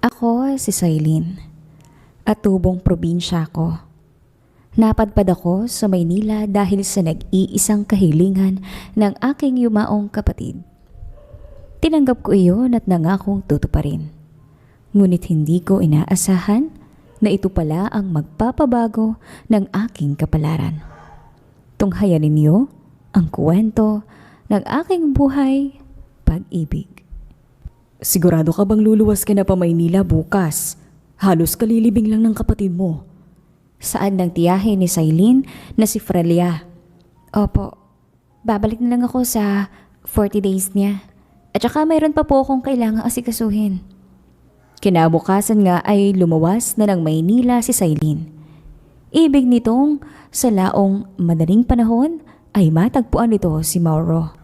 Ako si Sailin at tubong probinsya ko. Napadpad ako sa Maynila dahil sa nag-iisang kahilingan ng aking yumaong kapatid. Tinanggap ko iyon at nangakong tutuparin. Ngunit hindi ko inaasahan na ito pala ang magpapabago ng aking kapalaran. Tunghayan ninyo ang kwento ng aking buhay pag-ibig. Sigurado ka bang luluwas ka na pa Maynila bukas? Halos kalilibing lang ng kapatid mo. Saan ng tiyahe ni Sailin na si Frelia? Opo, babalik na lang ako sa 40 days niya. At saka mayroon pa po akong kailangang asikasuhin. Kinabukasan nga ay lumawas na ng Maynila si Sailin. Ibig nitong sa laong madaling panahon ay matagpuan nito si Mauro.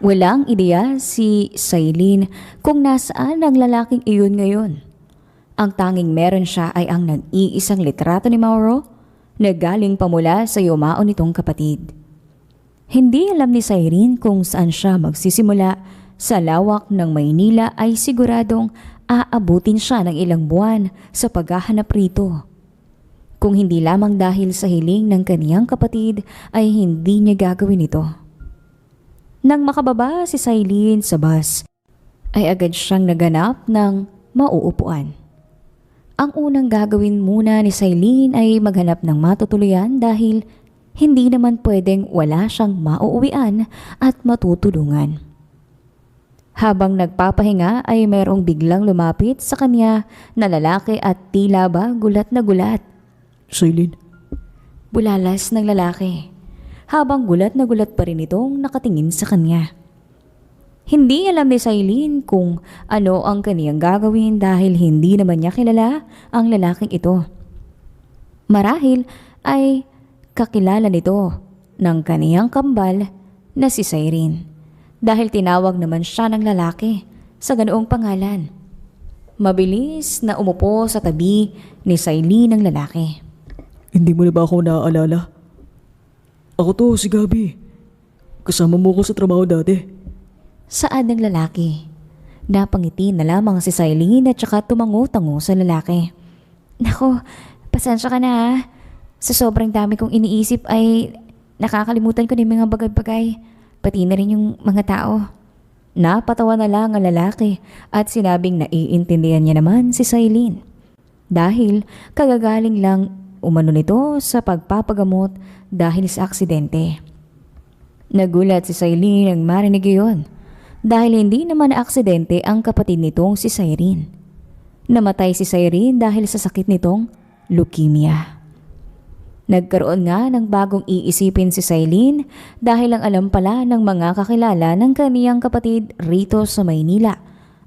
Walang ideya si Sailin kung nasaan ang lalaking iyon ngayon. Ang tanging meron siya ay ang nag-iisang litrato ni Mauro na galing pa mula sa yumaon nitong kapatid. Hindi alam ni Sailin kung saan siya magsisimula. Sa lawak ng Maynila ay siguradong aabutin siya ng ilang buwan sa paghahanap rito. Kung hindi lamang dahil sa hiling ng kaniyang kapatid ay hindi niya gagawin ito. Nang makababa si Sailin sa bus, ay agad siyang naganap ng mauupuan. Ang unang gagawin muna ni Sailin ay maghanap ng matutuluyan dahil hindi naman pwedeng wala siyang mauuwian at matutulungan. Habang nagpapahinga ay mayroong biglang lumapit sa kanya na lalaki at tila ba gulat na gulat. Sailin? Bulalas ng lalaki. Habang gulat na gulat pa rin itong nakatingin sa kanya. Hindi alam ni Sailin kung ano ang kaniyang gagawin dahil hindi naman niya kilala ang lalaking ito. Marahil ay kakilala nito ng kaniyang kambal na si Sailin dahil tinawag naman siya ng lalaki sa ganoong pangalan. Mabilis na umupo sa tabi ni Sailin ng lalaki. Hindi mo na ba ako naaalala? Ako to, si Gabi. Kasama mo ko sa trabaho dati. Saan ng lalaki? Napangiti na lamang si Sailin at saka tumango-tango sa lalaki. Nako, pasensya ka na ha. Sa sobrang dami kong iniisip ay nakakalimutan ko na yung mga bagay-bagay. Pati na rin yung mga tao. Napatawa na lang ang lalaki at sinabing naiintindihan niya naman si Sailin. Dahil kagagaling lang umano nito sa pagpapagamot dahil sa aksidente. Nagulat si Sailin nang marinig iyon dahil hindi naman na aksidente ang kapatid nitong si Sailin. Namatay si Sailin dahil sa sakit nitong leukemia. Nagkaroon nga ng bagong iisipin si Sailin dahil ang alam pala ng mga kakilala ng kaniyang kapatid rito sa Maynila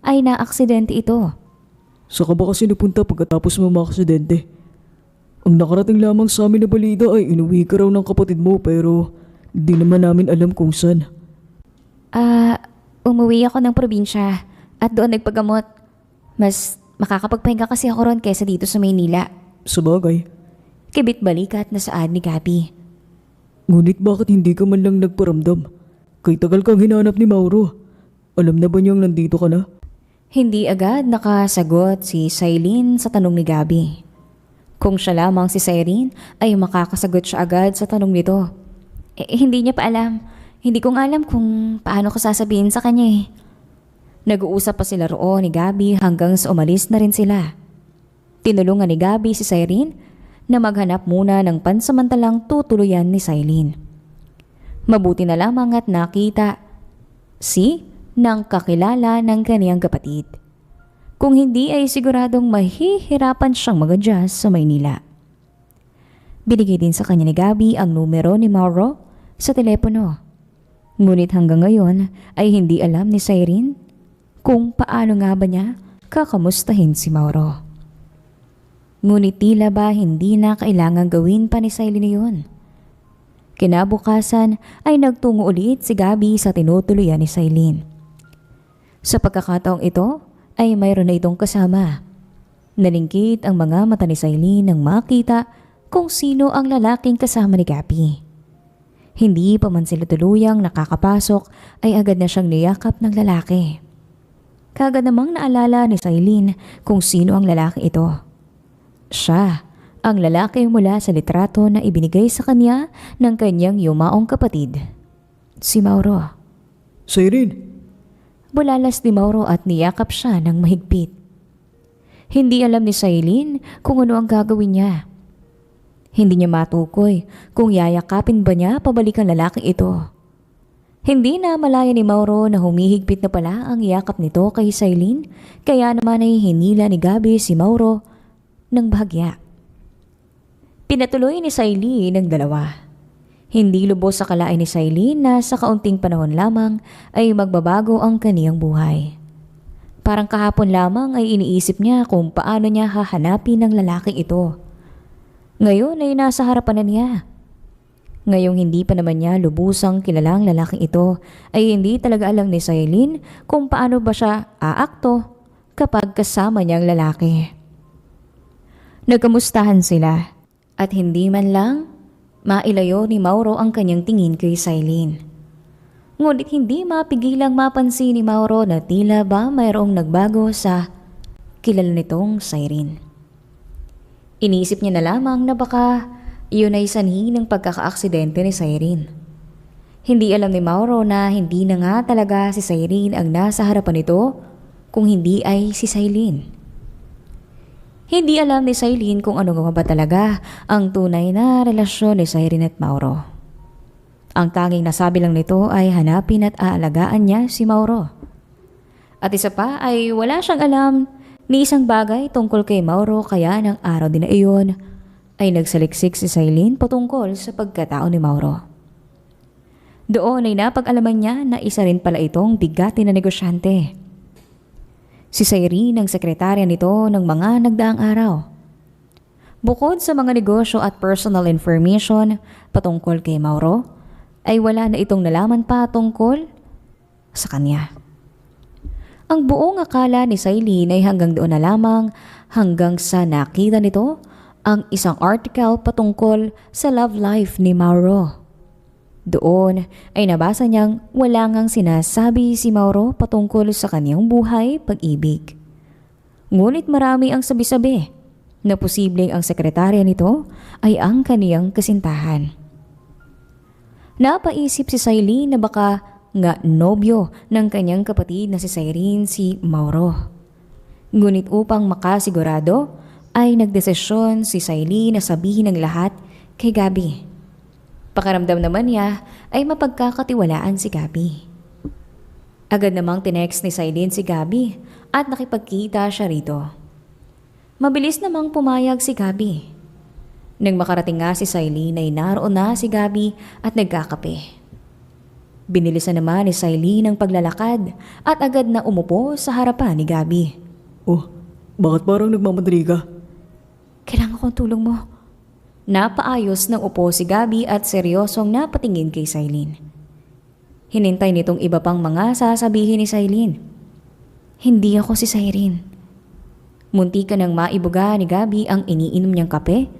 ay naaksidente ito. Saka ba kasi napunta pagkatapos mo makaksidente? Ang nakarating lamang sa amin na balita ay inuwi ka raw ng kapatid mo pero di naman namin alam kung saan. Umuwi ako ng probinsya at doon nagpagamot. Mas makakapagpahinga kasi ako ron kaysa dito sa Maynila. Sabagay. Kibit balikat na saad ni Gabi. Ngunit bakit hindi ka man lang nagparamdam? Kay tagal kang hinanap ni Mauro. Alam na ba niyang nandito ka na? Hindi agad nakasagot si Sailin sa tanong ni Gabi. Kung siya lamang si Sailin ay makakasagot siya agad sa tanong nito. Hindi niya pa alam. Hindi ko nga alam kung paano ko sasabihin sa kanya eh. Nag-uusap pa sila roon ni Gabi hanggang sa umalis na rin sila. Tinulungan ni Gabi si Sailin na maghanap muna ng pansamantalang tutuluyan ni Sailin. Mabuti na lamang at nakita ng kakilala ng kaniyang kapatid. Kung hindi ay siguradong mahihirapan siyang mag-adjust sa Maynila. Binigay din sa kanya ni Gabi ang numero ni Mauro sa telepono. Ngunit hanggang ngayon ay hindi alam ni Sailin kung paano nga ba niya kakamustahin si Mauro. Ngunit tila ba hindi na kailangang gawin pa ni Sailin yun. Kinabukasan ay nagtungo ulit si Gabi sa tinutuluyan ni Sailin. Sa pagkakataong ito ay mayroon na itong kasama. Nalingkit ang mga mata ni Sailin nang makita kung sino ang lalaking kasama ni Gabi. Hindi pa man sila tuluyang nakakapasok ay agad na siyang niyakap ng lalaki. Kaagad namang naalala ni Sailin kung sino ang lalaki ito. Siya, ang lalaki mula sa litrato na ibinigay sa kanya ng kanyang yumaong kapatid. Si Mauro. Siren, Bulalas ni Mauro at niyakap siya ng mahigpit. Hindi alam ni Sailin kung ano ang gagawin niya. Hindi niya matukoy kung yayakapin ba niya pabalik ang lalaki ito. Hindi na malaya ni Mauro na humihigpit na pala ang yakap nito kay Sailin, kaya naman ay hinila ni Gabi si Mauro ng bahagya. Pinatuloy ni Sailin ang dalawa. Hindi lubos sa kalain ni Sailin na sa kaunting panahon lamang ay magbabago ang kaniyang buhay. Parang kahapon lamang ay iniisip niya kung paano niya hahanapin ang lalaki ito. Ngayon ay nasa harapan na niya. Ngayong hindi pa naman niya lubusang kilalang lalaking ito, ay hindi talaga alam ni Sailin kung paano ba siya aakto kapag kasama niyang lalaki. Nagkamustahan sila at hindi man lang mailayo ni Mauro ang kanyang tingin kay Sailin. Ngunit hindi mapigilang mapansin ni Mauro na tila ba mayroong nagbago sa kilala nitong Siren. Iniisip niya na lamang na baka iyon ay sanhi ng pagkakaaksidente ni Siren. Hindi alam ni Mauro na hindi na nga talaga si Siren ang nasa harapan nito kung hindi ay si Sailin. Hindi alam ni Sailin kung ano nga ba talaga ang tunay na relasyon ni Siren at Mauro. Ang tanging nasabi lang nito ay hanapin at aalagaan niya si Mauro. At isa pa ay wala siyang alam ni isang bagay tungkol kay Mauro, kaya ng araw din na iyon ay nagsaliksik si Sailin patungkol sa pagkatao ni Mauro. Doon ay napag-alaman niya na isa rin pala itong bigati na negosyante. Si Siren ang sekretarya nito ng mga nagdaang araw. Bukod sa mga negosyo at personal information patungkol kay Mauro, ay wala na itong nalaman pa tungkol sa kanya. Ang buong akala ni Sailin ay hanggang doon na lamang, hanggang sa nakita nito ang isang article patungkol sa love life ni Mauro. Doon ay nabasa niyang wala ngang sinasabi si Mauro patungkol sa kanyang buhay pag-ibig. Ngunit marami ang sabi-sabi na posibleng ang sekretarya nito ay ang kaniyang kasintahan. Napaisip si Sailin na baka nga nobyo ng kanyang kapatid na si Siren si Mauro. Ngunit upang makasigurado ay nagdesisyon si Sailin na sabihin ang lahat kay Gabi. Pakiramdam naman niya ay mapagkakatiwalaan si Gabi. Agad namang tinext ni Sailin si Gabi at nakipagkita siya rito. Mabilis namang pumayag si Gabi. Nang makarating nga si Sailin ay naroon na si Gabi at nagkakape. Binilisan naman ni Sailin ang paglalakad at agad na umupo sa harapan ni Gabi. oh, bakit parang nagmamadali ka? Kailangan kong tulong mo. Napaayos ng upo si Gabi at seryosong napatingin kay Sailin. Hinintay nitong iba pang mga sasabihin ni Sailin. Hindi ako si Siren. Munti ka nang maibuga ni Gabi ang iniinom niyang kape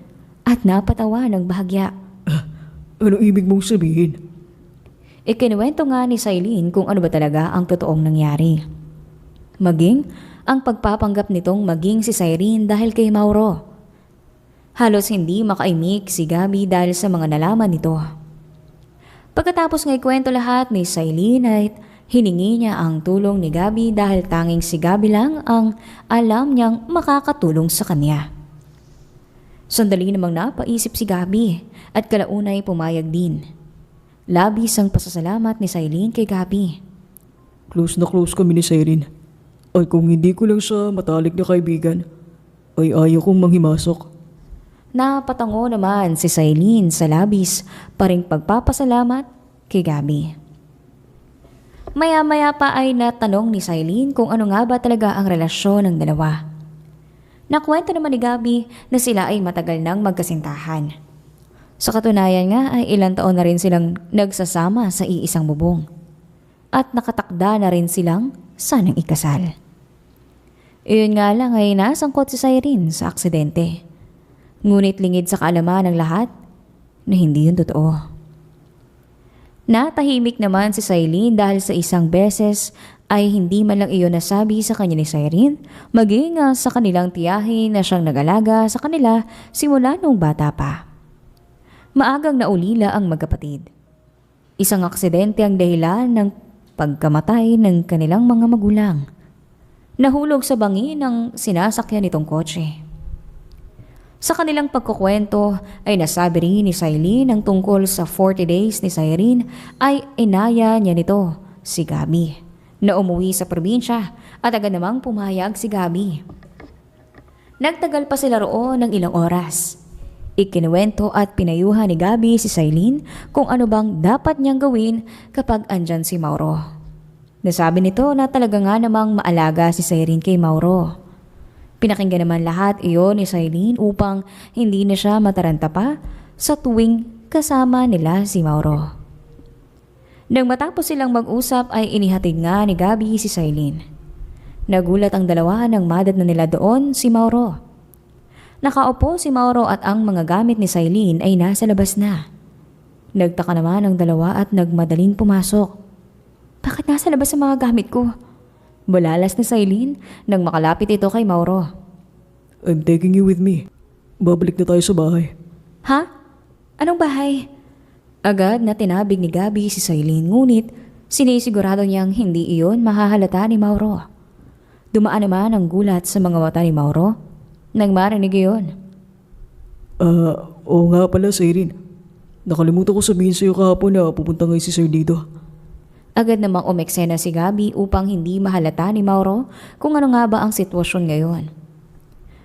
at napatawa ng bahagya. Ano ibig mong sabihin? Ikinuwento nga ni Sailin kung ano ba talaga ang totoong nangyari. Maging ang pagpapanggap nitong maging si Siren dahil kay Mauro. Halos hindi makaimik si Gabi dahil sa mga nalaman nito. Pagkatapos ng ikwento lahat ni Sailin ay hiningi niya ang tulong ni Gabi dahil tanging si Gabi lang ang alam niyang makakatulong sa kanya. Sandali namang napaisip si Gabi at kalaunay pumayag din. Labis ang pasasalamat ni Sailin kay Gabi. Close na close kami ni Siren. Ay kung hindi ko lang siya matalik na kaibigan, ay ayaw kong manghimasok. Napatango naman si Sailin sa labis pa ring pagpapasalamat kay Gabi. Maya-maya pa ay natanong ni Sailin kung ano nga ba talaga ang relasyon ng dalawa. Nakwento naman ni Gabi na sila ay matagal nang magkasintahan. Sa katunayan nga ay ilang taon na rin silang nagsasama sa iisang bubong. At nakatakda na rin silang sanang ikasal. Iyon nga lang ay nasangkot si Siren sa aksidente. Ngunit lingid sa kaalaman ng lahat na hindi yun totoo. Natahimik naman si Sailin dahil sa isang beses ay hindi man lang iyon nasabi sa kanya ni Cyrene, maging sa kanilang tiyahin na siyang nag-alaga sa kanila simula nung bata pa. Maagang naulila ang magkapatid. Isang aksidente ang dahilan ng pagkamatay ng kanilang mga magulang. Nahulog sa bangin ng sinasakyan nitong kotse. Sa kanilang pagkukwento ay nasabi rin ni Cyrene ang tungkol sa 40 days ni Cyrene ay inaya niya nito, si Gabi, na umuwi sa probinsya at agad namang pumayag si Gabi. Nagtagal pa sila roon ng ilang oras. Ikinuwento at pinayuhan ni Gabi si Cyrene kung ano bang dapat niyang gawin kapag andyan si Mauro. Nasabi nito na talaga nga namang maalaga si Cyrene kay Mauro. Pinakinggan naman lahat iyon ni Cyrene upang hindi na siya mataranta pa sa tuwing kasama nila si Mauro. Nang matapos silang mag-usap ay inihatid nga ni Gabi si Cyrene. Nagulat ang dalawa nang madad na nila doon si Mauro. Nakaupo si Mauro at ang mga gamit ni Cyrene ay nasa labas na. Nagtaka naman ang dalawa at nagmadaling pumasok. Bakit nasa labas ang mga gamit ko? Bulalas ni Cyrene nang makalapit ito kay Mauro. I'm taking you with me. Babalik na tayo sa bahay. Ha? Anong bahay? Agad na tinabig ni Gabi si Cyrene ngunit sinisigurado niyang hindi iyon mahahalata ni Mauro. Dumaan naman ang gulat sa mga mata ni Mauro nang marinig iyon. Oo nga pala, Cyrene. Nakalimutan ko sabihin sa'yo kahapon na pupunta ngayon si Sir dito. Agad namang umeksena si Gabi upang hindi mahalata ni Mauro kung ano nga ba ang sitwasyon ngayon.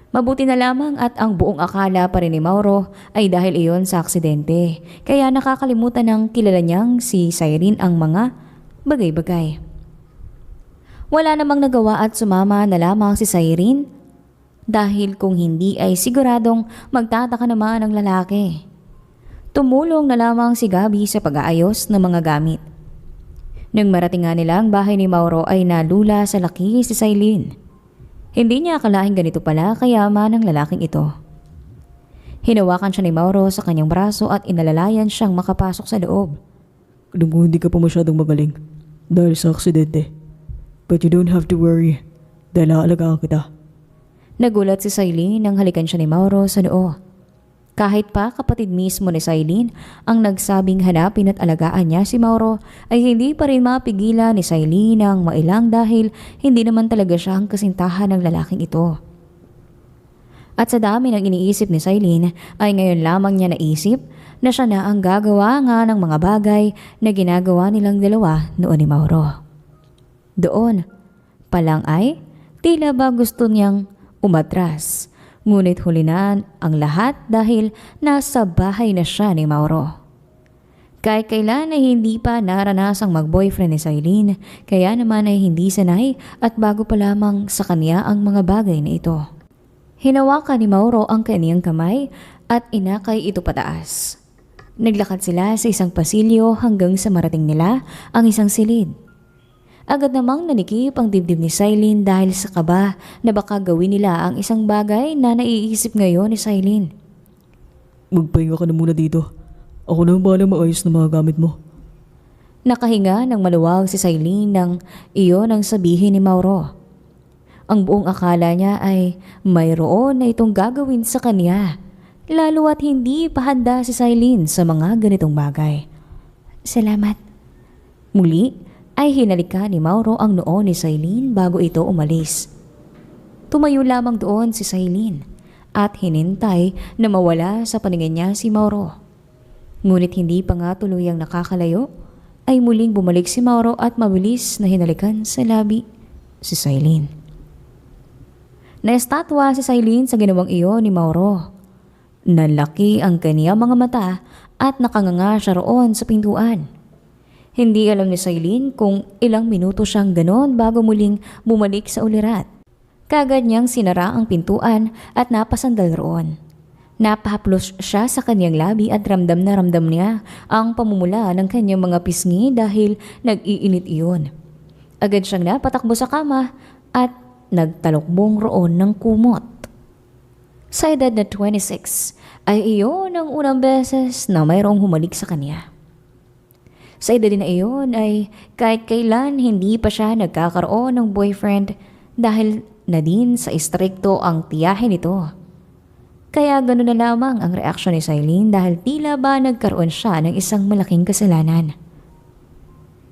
Mabuti na lamang at ang buong akala pa rin ni Mauro ay dahil iyon sa aksidente, kaya nakakalimutan ng kilala niyang si Cyrene ang mga bagay-bagay. Wala namang nagawa at sumama na lamang si Cyrene dahil kung hindi ay siguradong magtataka naman ang lalaki. Tumulong na lamang si Gabi sa pag-aayos ng mga gamit. Nang marating nga nila ang bahay ni Mauro ay nalula sa laki si Cyrene. Hindi niya akalaing ganito pala kayaman ang lalaking ito. Hinawakan siya ni Mauro sa kanyang braso at inalalayan siyang makapasok sa loob. Alam ko hindi ka pa masyadong magaling dahil sa aksidente. But you don't have to worry dahil aalagaan kita. Nagulat si Cyrene nang halikan siya ni Mauro sa noo. Kahit pa kapatid mismo ni Cyrene ang nagsabing hanapin at alagaan niya si Mauro ay hindi pa rin mapigilan ni Cyrene ang mailang dahil hindi naman talaga siya ang kasintahan ng lalaking ito. At sa dami ng iniisip ni Cyrene ay ngayon lamang niya naisip na siya na ang gagawa nga ng mga bagay na ginagawa nilang dalawa noon ni Mauro. Doon pa lang ay tila ba gusto niyang umatras. Ngunit huli na ang lahat dahil nasa bahay na siya ni Mauro. Kahit kailan ay hindi pa naranasang mag-boyfriend ni Cyrene, kaya naman ay hindi sanay at bago pa lamang sa kanya ang mga bagay na ito. Hinawakan ni Mauro ang kaniyang kamay at inakay ito pataas. Naglakad sila sa isang pasilyo hanggang sa marating nila ang isang silid. Agad namang nanikip ang dibdib ni Cyrene dahil sa kaba na baka gawin nila ang isang bagay na naiisip ngayon ni Cyrene. Magpahinga ka na muna dito. Ako na ang bahala maayos ng mga gamit mo. Nakahinga ng maluwag si Cyrene nang iyon ang sabihin ni Mauro. Ang buong akala niya ay mayroon na itong gagawin sa kanya, lalo at hindi pa handa si Cyrene sa mga ganitong bagay. Salamat. Muli ay hinalikan ni Mauro ang noo ni Cyrene bago ito umalis. Tumayo lamang doon si Cyrene at hinintay na mawala sa paningin niya si Mauro. Ngunit hindi pa nga tuluyang nakakalayo, ay muling bumalik si Mauro at mabilis na hinalikan sa labi si Cyrene. Naestatwa si Cyrene sa ginawang iyon ni Mauro. Nalaki ang kaniyang mga mata at nakanganga siya roon sa pintuan. Hindi alam ni Cyrene kung ilang minuto siyang ganon bago muling bumalik sa ulirat. Kagad niyang sinara ang pintuan at napasandal roon. Napahaplos siya sa kanyang labi at ramdam na ramdam niya ang pamumula ng kanyang mga pisngi dahil nag-iinit iyon. Agad siyang napatakbo sa kama at nagtalokbong roon ng kumot. Sa edad na 26 ay iyon ang unang beses na mayroong humalik sa kanya. Sa edad din na iyon ay kahit kailan hindi pa siya nagkakaroon ng boyfriend dahil na din sa istrikto ang tiyahin nito. Kaya gano'n na lamang ang reaksyon ni Sailin dahil tila ba nagkaroon siya ng isang malaking kasalanan.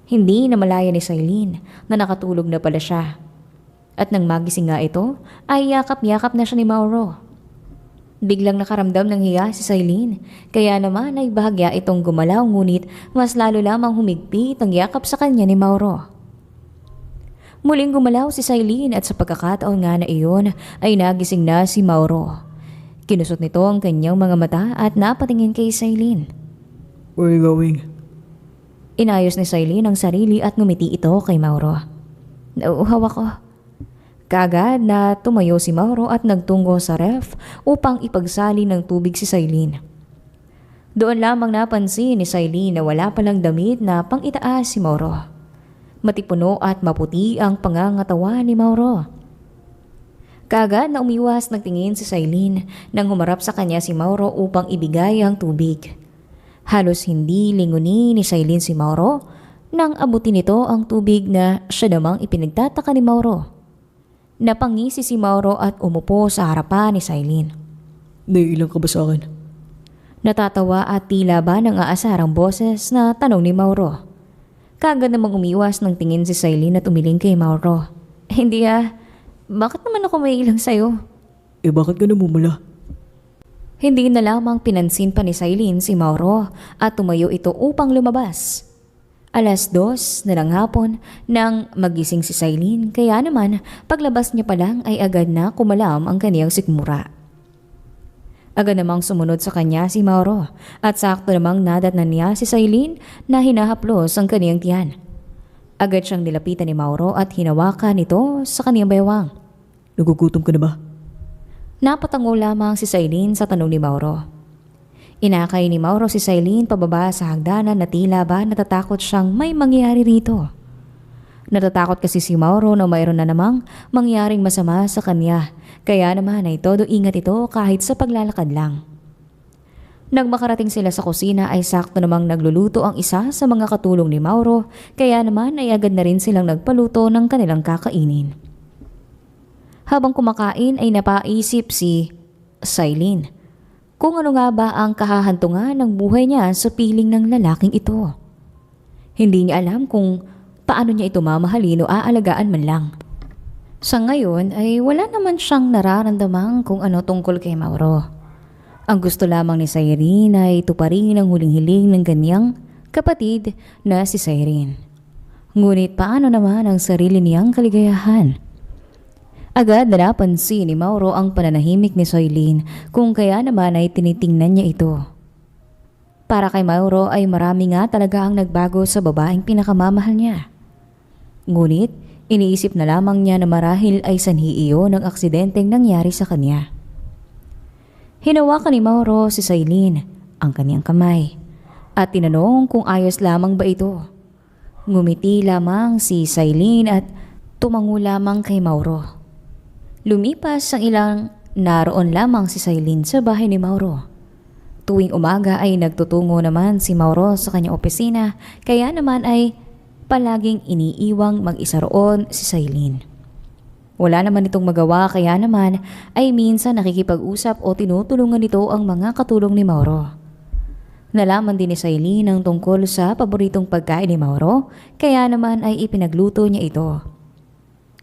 Hindi na malaya ni Sailin na nakatulog na pala siya. At nang magising nga ito ay yakap-yakap na siya ni Mauro. Biglang nakaramdam ng hiya si Sailin, kaya naman ay bahagya itong gumalaw ngunit mas lalo lamang humigpit ang yakap sa kanya ni Mauro. Muling gumalaw si Sailin at sa pagkakataon nga na iyon ay nagising na si Mauro. Kinusot nito ang kanyang mga mata at napatingin kay Sailin. Where are you going? Inayos ni Sailin ang sarili at ngumiti ito kay Mauro. Nauuhaw ako. Kaagad na tumayo si Mauro at nagtungo sa ref upang ipagsali ng tubig si Sailin. Doon lamang napansin ni Sailin na wala palang damit na pang-itaas si Mauro. Matipuno at maputi ang pangangatawan ni Mauro. Kaagad na umiwas nagtingin si Sailin nang humarap sa kanya si Mauro upang ibigay ang tubig. Halos hindi lingunin ni Sailin si Mauro nang abutin nito ang tubig na siya namang ipinagtataka ni Mauro. Napangisi si Mauro at umupo sa harapan ni Sailin. Naiilang ka ba sa akin? Natatawa at tila ba nang aasar ang boses na tanong ni Mauro. Kaagad namang umiwas ng tingin si Sailin at umiling kay Mauro. Hindi bakit naman ako may ilang sa'yo? Bakit ka namumula? Hindi na lamang pinansin pa ni Sailin si Mauro at tumayo ito upang lumabas. 2:00 na ng hapon nang magising si Sailin, kaya naman paglabas niya pa lang ay agad na kumalam ang kaniyang sikmura. Agad namang sumunod sa kanya si Mauro at sakto namang nadatnan niya si Sailin na hinahaplos ang kaniyang tiyan. Agad siyang nilapitan ni Mauro at hinawakan nito sa kaniyang baywang. Nagugutom ka na ba? Napatango lamang si Sailin sa tanong ni Mauro. Inakay ni Mauro si Sailin pababa sa hagdanan na tila ba natatakot siyang may mangyari rito. Natatakot kasi si Mauro na mayroon na namang mangyaring masama sa kanya, kaya naman ay todo ingat ito kahit sa paglalakad lang. Nang makarating sila sa kusina ay sakto namang nagluluto ang isa sa mga katulong ni Mauro, kaya naman ay agad na rin silang nagpaluto ng kanilang kakainin. Habang kumakain ay napaisip si Sailin kung ano nga ba ang kahahantungan ng buhay niya sa piling ng lalaking ito. Hindi niya alam kung paano niya ito mamahalin o aalagaan man lang. Sa ngayon ay wala naman siyang nararamdaman kung ano tungkol kay Mauro. Ang gusto lamang ni Sailin ay tuparin ang huling hiling ng kanyang kapatid na si Sailin. Ngunit paano naman ang sarili niyang kaligayahan? Agad na napansin ni Mauro ang pananahimik ni Sailin kung kaya naman ay tinitingnan niya ito. Para kay Mauro ay marami nga talaga ang nagbago sa babaeng pinakamamahal niya. Ngunit iniisip na lamang niya na marahil ay sanhi iyon ng aksidenteng nangyari sa kanya. Hinawakan ni Mauro si Sailin ang kaniyang kamay at tinanong kung ayos lamang ba ito. Ngumiti lamang si Sailin at tumango lamang kay Mauro. Lumipas ang ilang naroon lamang si Sailin sa bahay ni Mauro. Tuwing umaga ay nagtutungo naman si Mauro sa kanyang opisina, kaya naman ay palaging iniiwang mag-isa roon si Sailin. Wala naman itong magawa, kaya naman ay minsan nakikipag-usap o tinutulungan nito ang mga katulong ni Mauro. Nalaman din ni Sailin ang tungkol sa paboritong pagkain ni Mauro, kaya naman ay ipinagluto niya ito.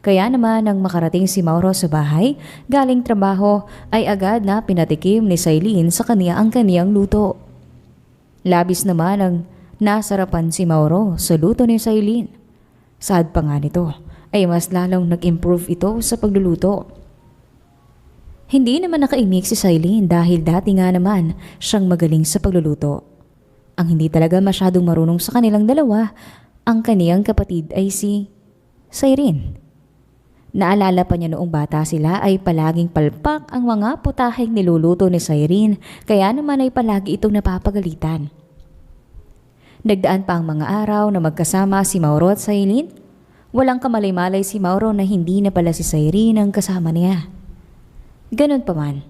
Kaya naman nang makarating si Mauro sa bahay, galing trabaho ay agad na pinatikim ni Sailin sa kanya ang kaniyang luto. Labis naman ang nasarapan si Mauro sa luto ni Sailin. Sad pa nga nito ay mas lalong nag-improve ito sa pagluluto. Hindi naman nakaimik si Sailin dahil dati nga naman siyang magaling sa pagluluto. Ang hindi talaga masyadong marunong sa kanilang dalawa, ang kaniyang kapatid ay si Sailin. Naalala pa niya noong bata sila ay palaging palpak ang mga putaheng niluluto ni Sailin, kaya naman ay palagi itong napapagalitan. Nagdaan pa ang mga araw na magkasama si Mauro at Sailin. Walang kamalay-malay si Mauro na hindi na pala si Sailin ang kasama niya. Ganon pa man.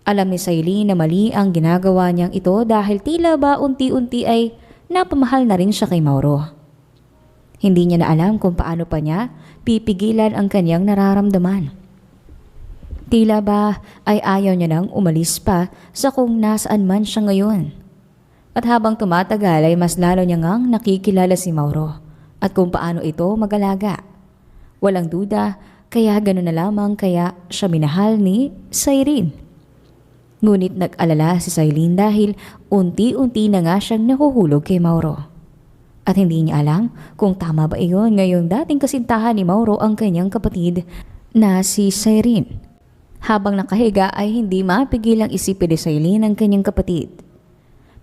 Alam ni Sailin na mali ang ginagawa niyang ito dahil tila ba unti-unti ay napamahal na rin siya kay Mauro. Hindi niya na alam kung paano pa niya pipigilan ang kanyang nararamdaman. Tila ba ay ayaw niya nang umalis pa sa kung nasaan man siya ngayon. At habang tumatagal ay mas lalo niya ngang nakikilala si Mauro at kung paano ito mag-alaga. Walang duda, kaya gano'n na lamang kaya siya minahal ni Cyrene. Ngunit nag-alala si Cyrene dahil unti-unti na nga siyang nahuhulog kay Mauro. At hindi niya alam kung tama ba iyon ngayong dating kasintahan ni Mauro ang kanyang kapatid na si Cyrene. Habang nakahiga ay hindi mapigilang isipin ni Cyrene ang kanyang kapatid.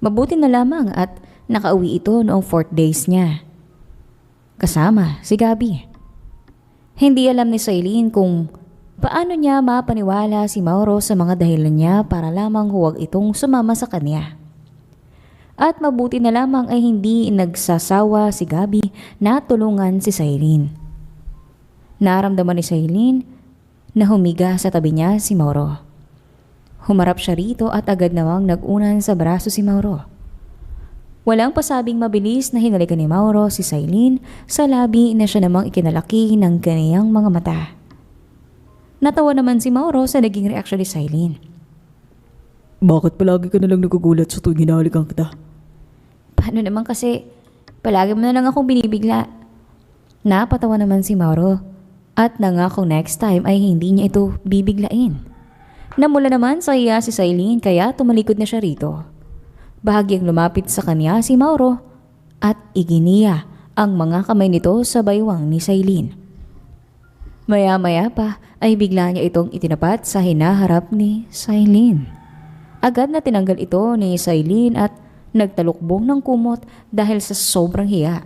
Mabuti na lamang at nakauwi ito noong 4th days niya. Kasama si Gabby. Hindi alam ni Cyrene kung paano niya mapaniwala si Mauro sa mga dahilan niya para lamang huwag itong sumama sa kanya. At mabuti na lamang ay hindi nagsasawa si Gabby na tulungan si Cyrene. Naramdaman ni Cyrene na humiga sa tabi niya si Mauro. Humarap siya rito at agad namang nag-unan sa braso si Mauro. Walang pasabing mabilis na hinalikan ni Mauro si Cyrene sa labi na siya namang ikinalaki ng kaniyang mga mata. Natawa naman si Mauro sa naging reaksyon ni Cyrene. Bakit palagi ka nalang nagugulat sa tuwing hinahalikan kita? Paano naman kasi palagi mo na lang akong binibigla. Napatawa naman si Mauro at nangakong next time ay hindi niya ito bibiglain. Namula naman sa iya si Cyrene kaya tumalikod na siya rito. Bahagyang lumapit sa kanya si Mauro at iginiya ang mga kamay nito sa baywang ni Cyrene. Maya-maya pa ay bigla niya itong itinapat sa hinaharap ni Cyrene. Agad na tinanggal ito ni Cyrene at nagtalukbong ng kumot dahil sa sobrang hiya.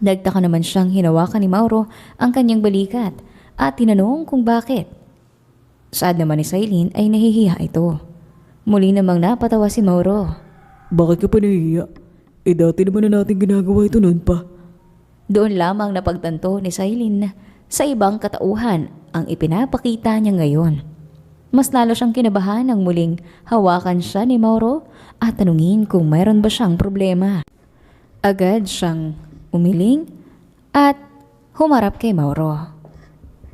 Nagtaka naman siyang hinawakan ni Mauro ang kanyang balikat at tinanong kung bakit. Saad naman ni Cyrene ay nahihiya ito. Muli namang napatawa si Mauro. Bakit ka pa nahihiya? Dati naman na natin ginagawa ito noon pa. Doon lamang napagtanto ni Cyrene na sa ibang katauhan ang ipinapakita niya ngayon. Mas lalo siyang kinabahan nang muling hawakan siya ni Mauro at tanungin kung mayroon ba siyang problema. Agad siyang umiling at humarap kay Mauro.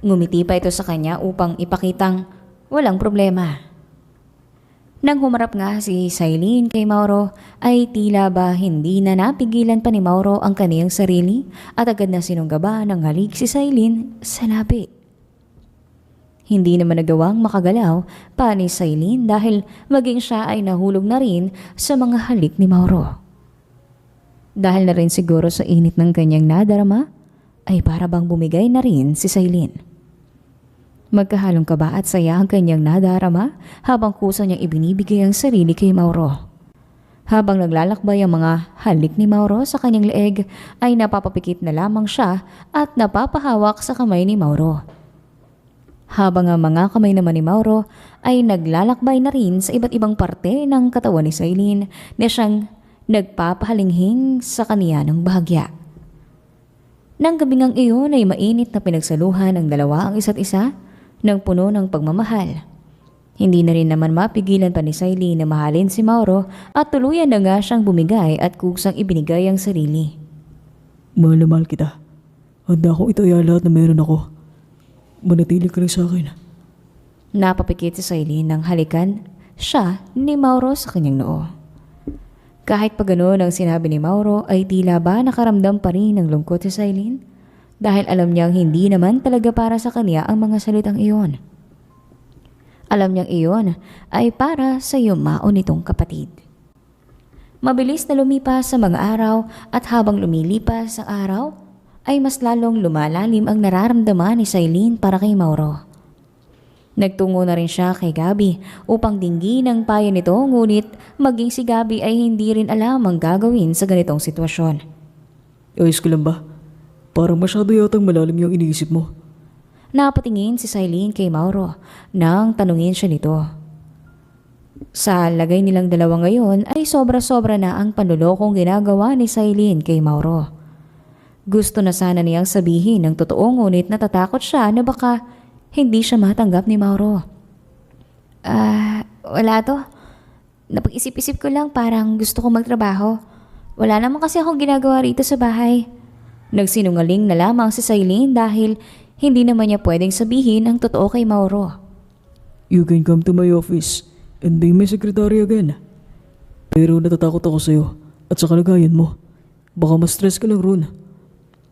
Ngumiti pa ito sa kanya upang ipakitang walang problema. Nang humarap nga si Cyrene kay Mauro ay tila ba hindi na napigilan pa ni Mauro ang kaniyang sarili at agad na sinunggaba ng halik si Cyrene sa labi. Hindi naman nagawang makagalaw pa ni Cyrene dahil maging siya ay nahulog na rin sa mga halik ni Mauro. Dahil na rin siguro sa init ng kanyang nadarama, ay para bang bumigay na rin si Cyrene. Magkahalong kaba at saya ang kanyang nadarama habang kusa niyang ibinibigay ang sarili kay Mauro. Habang naglalakbay ang mga halik ni Mauro sa kanyang leeg ay napapapikit na lamang siya at napapahawak sa kamay ni Mauro. Habang ang mga kamay naman ni Mauro ay naglalakbay na rin sa iba't ibang parte ng katawan ni Cyrene na siyang nagpapahalinghing sa kaniya ng bahagya. Nang gabing ang iyon ay mainit na pinagsaluhan ng dalawa ang isa't isa ng puno ng pagmamahal. Hindi na rin naman mapigilan pa ni Cyrene na mahalin si Mauro at tuluyan na nga siyang bumigay at kusang ibinigay ang sarili. Mahal na mahal kita. Handa akong itaya lahat na meron ako. Manatili ka rin sa akin. Napapikit si Cyrene nang halikan siya ni Mauro sa kanyang noo. Kahit pa ganoon ang sinabi ni Mauro ay tila ba nakaramdam pa rin ng lungkot si Cyrene dahil alam niyang hindi naman talaga para sa kanya ang mga salitang iyon. Alam niyang iyon ay para sa yumao nitong kapatid. Mabilis na lumipas sa mga araw at habang lumilipas ang araw, ay mas lalong lumalalim ang nararamdaman ni Cyrene para kay Mauro. Nagtungo na rin siya kay Gabby upang dinggin ang payo nito ngunit maging si Gabby ay hindi rin alam ang gagawin sa ganitong sitwasyon. Ayos ka lang ba? Parang masyado yatang malalim yung iniisip mo. Napatingin si Cyrene kay Mauro nang tanungin siya nito. Sa lagay nilang dalawa ngayon ay sobra-sobra na ang panlulokong ginagawa ni Cyrene kay Mauro. Gusto na sana niyang sabihin ng totoo ngunit natatakot siya na baka hindi siya matanggap ni Mauro. Wala to. Napag-isip-isip ko lang parang gusto ko magtrabaho. Wala naman kasi akong ginagawa rito sa bahay. Nagsinungaling na lamang si Sailin dahil hindi naman niya pwedeng sabihin ang totoo kay Mauro. You can come to my office and be my secretary again. Pero natatakot ako sa'yo at sa kalagayan mo. Baka ma-stress ka lang ron.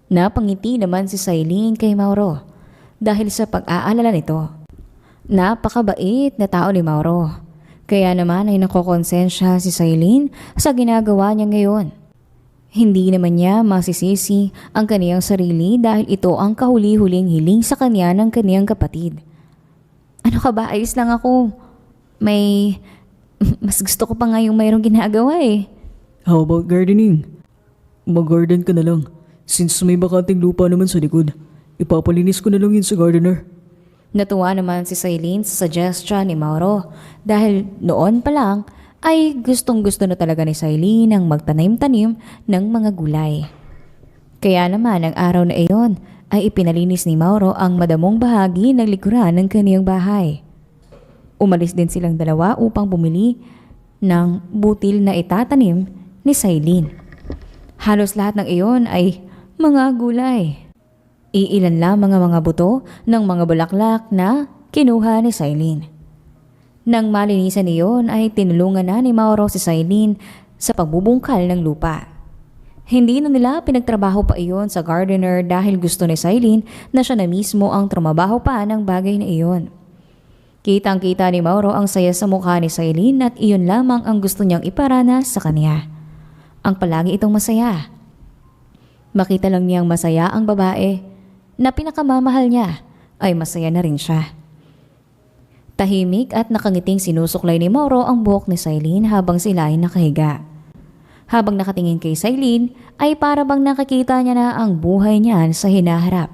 Napangiti naman si Sailin kay Mauro dahil sa pag-aalala nito. Napakabait na tao ni Mauro. Kaya naman ay nakokonsensya si Sailin sa ginagawa niya ngayon. Hindi naman niya masisisi ang kaniyang sarili dahil ito ang kahuli-huling hiling sa kanya ng kaniyang kapatid. Ano ka ba? Ayos lang ako. Mas gusto ko pa nga yung mayroong ginagawa eh. How about gardening? Mag-garden ka na lang. Since may bakanting lupa naman sa likod, ipapalinis ko na lang yun sa gardener. Natuwa naman si Sailin sa suggestion ni Mauro dahil noon pa lang ay gustong-gusto na talaga ni Sailin ang magtanim-tanim ng mga gulay. Kaya naman ang araw na iyon ay ipinalinis ni Mauro ang madamong bahagi ng likuran ng kaniyang bahay. Umalis din silang dalawa upang bumili ng butil na itatanim ni Sailin. Halos lahat ng iyon ay mga gulay. Iilan lamang ang mga buto ng mga bulaklak na kinuha ni Sailin. Nang malinisan niyon ay tinulungan na ni Mauro si Sailin sa pagbubungkal ng lupa. Hindi na nila pinagtrabaho pa iyon sa gardener dahil gusto ni Sailin na siya na mismo ang trumabaho pa ng bagay na iyon. Kitang-kita ni Mauro ang saya sa mukha ni Sailin at iyon lamang ang gusto niyang iparanas sa kanya. Ang palagi itong masaya. Makita lang niyang masaya ang babae na pinakamamahal niya ay masaya na rin siya. Tahimik at nakangiting sinusuklay ni Mauro ang buhok ni Sailin habang sila ay nakahiga. Habang nakatingin kay Sailin ay para bang nakikita niya na ang buhay niya sa hinaharap.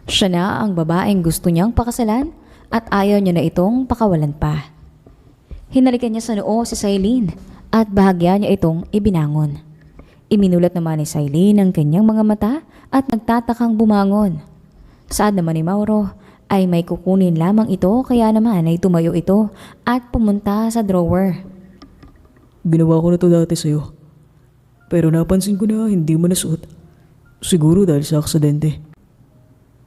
Siya na ang babaeng gusto niyang pakasalan at ayaw niya na itong pakawalan pa. Hinalikan niya sa noo si Sailin at bahagya niya itong ibinangon. Iminulat naman ni Sailin ang kanyang mga mata at nagtatakang bumangon. Saad naman ni Mauro ay may kukunin lamang ito kaya naman ay tumayo ito at pumunta sa drawer. Ginawa ko na to dati sa'yo. Pero napansin ko na hindi mo nasuot. Siguro dahil sa aksidente.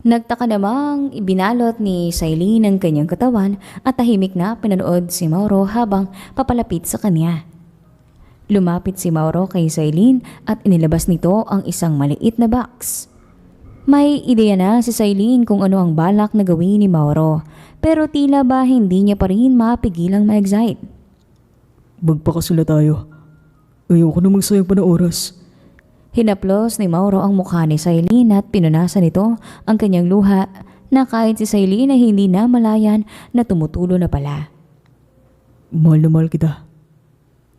Nagtaka namang ibinalot ni Sailin ang kanyang katawan at tahimik na pinanood si Mauro habang papalapit sa kanya. Lumapit si Mauro kay Sailin at inilabas nito ang isang maliit na box. May ideya na si Sailin kung ano ang balak na gawin ni Mauro pero tila ba hindi niya pa rin mapigilang ma-excite. Magpakasala tayo. Ayoko na magsayang pa ng oras. Hinaplos ni Mauro ang mukha ni Sailin at pinunasan nito ang kanyang luha na kahit si Sailin ay hindi na malayan na tumutulo na pala. Mahal na mahal kita.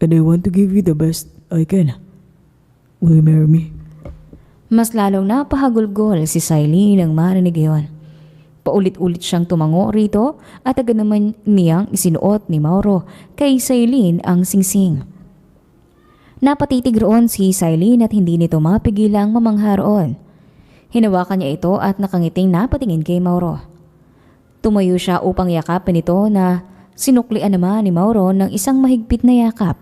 And I want to give you the best I can. Will you marry me? Mas lalong napahagulgol si Sailin nang marinig iyon. Paulit-ulit siyang tumango rito at agad naman niyang isinuot ni Mauro kay Sailin ang singsing. Napatitig roon si Sailin at hindi nito mapigilang mamangha roon. Hinawakan niya ito at nakangiting napatingin kay Mauro. Tumayo siya upang yakapin ito na sinuklian naman ni Mauro ng isang mahigpit na yakap.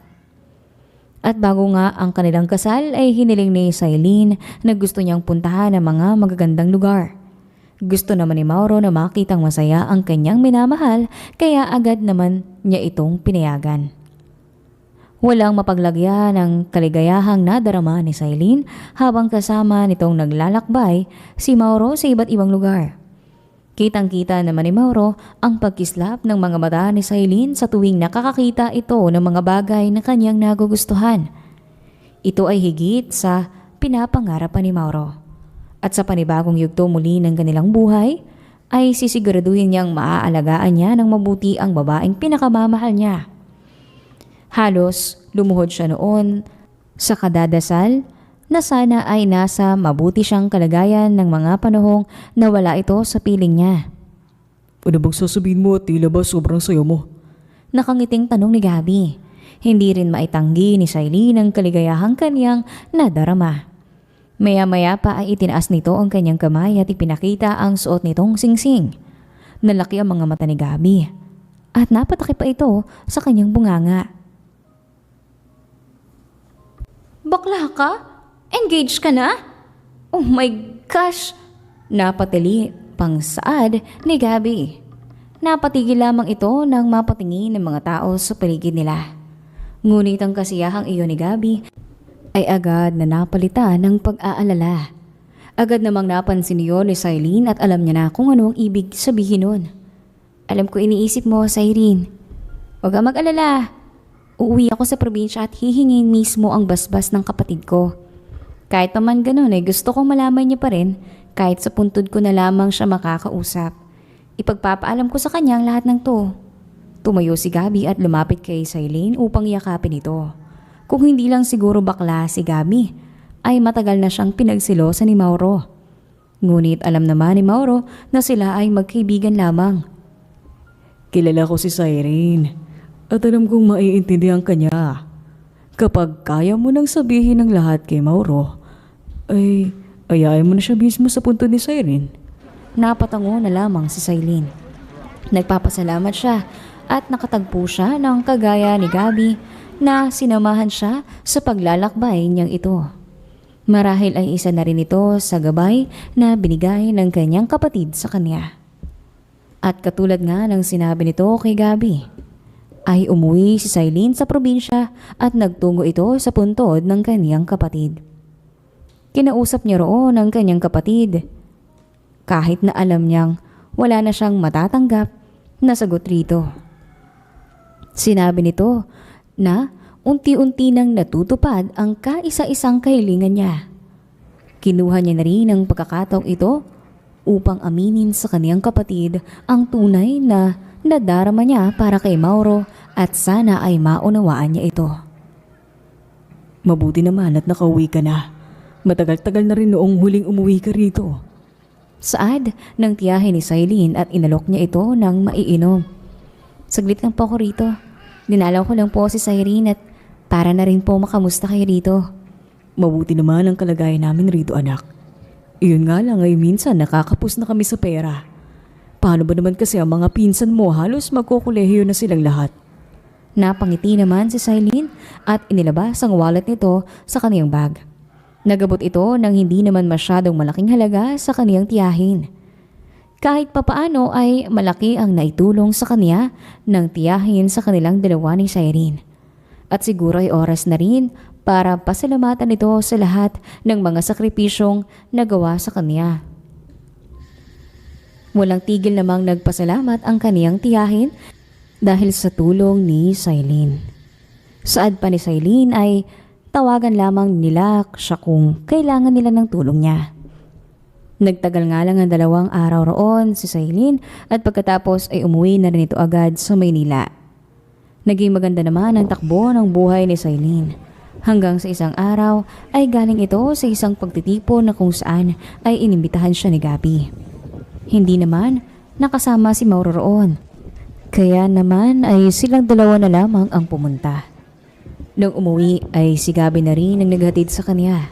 At bago nga ang kanilang kasal ay hiniling ni Sailin na gusto niyang puntahan ang mga magagandang lugar. Gusto naman ni Mauro na makitang masaya ang kanyang minamahal kaya agad naman niya itong pinayagan. Walang mapaglagyan ng kaligayahang nadarama ni Sailin habang kasama nitong naglalakbay si Mauro sa iba't ibang lugar. Kitang-kita naman ni Mauro ang pagkislap ng mga mata ni Sailin sa tuwing nakakakita ito ng mga bagay na kanyang nagugustuhan. Ito ay higit sa pinapangarapan ni Mauro. At sa panibagong yugto muli ng kanilang buhay, ay sisiguraduhin niyang maaalagaan niya ng mabuti ang babaeng pinakamamahal niya. Halos lumuhod siya noon sa kadadasal na sana ay nasa mabuti siyang kalagayan ng mga panahong nawala ito sa piling niya. Ano bang sasabihin mo at tila ba sobrang sayo mo? Nakangiting tanong ni Gabi. Hindi rin maitanggi ni Sailin ang kaligayahang kanyang nadarama. Maya-maya pa ay itinaas nito ang kanyang kamay at ipinakita ang suot nitong singsing. Nalaki ang mga mata ni Gabi at napataki pa ito sa kanyang bunganga. Bakla ka? Engaged ka na? Oh my gosh! Napatili pang saad ni Gabby. Napatigil lamang ito nang mapatingin ng mga tao sa paligid nila. Ngunit ang kasiyahang iyon ni Gabby ay agad na napalitan ng pag-aalala. Agad namang napansin niyon ni Cylene at alam niya na kung ano ang ibig sabihin nun. Alam ko iniisip mo, Cyrene. Huwag kang mag-alala. Uuwi ako sa probinsya at hihingin mismo ang basbas ng kapatid ko. Kahit pa man ganun ay gusto kong malaman niya pa rin kahit sa puntod ko na lamang siya makakausap. Ipagpapaalam ko sa kanya ang lahat ng to. Tumayo si Gabby at lumapit kay Cylene upang yakapin ito. Kung hindi lang siguro bakla si Gabby, ay matagal na siyang pinagsilosa ni Mauro. Ngunit alam naman ni Mauro na sila ay magkaibigan lamang. Kilala ko si Cyrene at alam kong maiintindihan ka niya. Kapag kaya mo nang sabihin ng lahat kay Mauro, ay ayain mo na siya mismo sa punto ni Cyrene. Napatango na lamang si Cylene. Nagpapasalamat siya at nakatagpo siya ng kagaya ni Gabby na sinamahan siya sa paglalakbay niyang ito. Marahil ay isa na rin ito sa gabay na binigay ng kanyang kapatid sa kanya. At katulad nga ng sinabi nito kay Gabby, ay umuwi si Cylene sa probinsya at nagtungo ito sa puntod ng kanyang kapatid. Kinausap niya roon ang kanyang kapatid. Kahit na alam niyang wala na siyang matatanggap na sagot rito. Sinabi nito na unti-unti nang natutupad ang kaisa-isang kahilingan niya. Kinuha niya na rin ang pagkakataong ito upang aminin sa kaniyang kapatid ang tunay na nadarama niya para kay Mauro at sana ay maunawaan niya ito. Mabuti naman at nakauwi ka na. Matagal-tagal na rin noong huling umuwi ka rito. Saad ng tiyahin ni Cylene at inalok niya ito ng maiinom. Saglit lang po ako rito. Dinalaw ko lang po si Cyrene at para na rin po makamusta kayo rito. Mabuti naman ang kalagayan namin rito, anak. Iyon nga lang ay minsan nakakapos na kami sa pera. Paano ba naman kasi ang mga pinsan mo, halos magkukulehiyo na silang lahat? Napangiti naman si Cylene at inilabas ang wallet nito sa kaniyang bag. Nagabot ito ng hindi naman masyadong malaking halaga sa kaniyang tiyahin. Kahit papaano ay malaki ang naitulong sa kaniya ng tiyahin sa kanilang dalawa ni Cyrene. At siguro ay oras na rin para pasalamatan ito sa lahat ng mga sakripisyong nagawa sa kaniya. Walang tigil namang nagpasalamat ang kaniyang tiyahin dahil sa tulong ni Cylene. Saad pa ni Cylene ay tawagan lamang nila siya kung kailangan nila ng tulong niya. Nagtagal nga lang ang 2 araw roon si Cylene at pagkatapos ay umuwi na rin ito agad sa Maynila. Naging maganda naman ang takbo ng buhay ni Cylene. Hanggang sa isang araw ay galing ito sa isang pagtitipon na kung saan ay inimbitahan siya ni Gabby. Hindi naman nakasama si Mauro roon. Kaya naman ay silang dalawa na lamang ang pumunta. Nung umuwi ay si Gabby na rin ang naghatid sa kanya.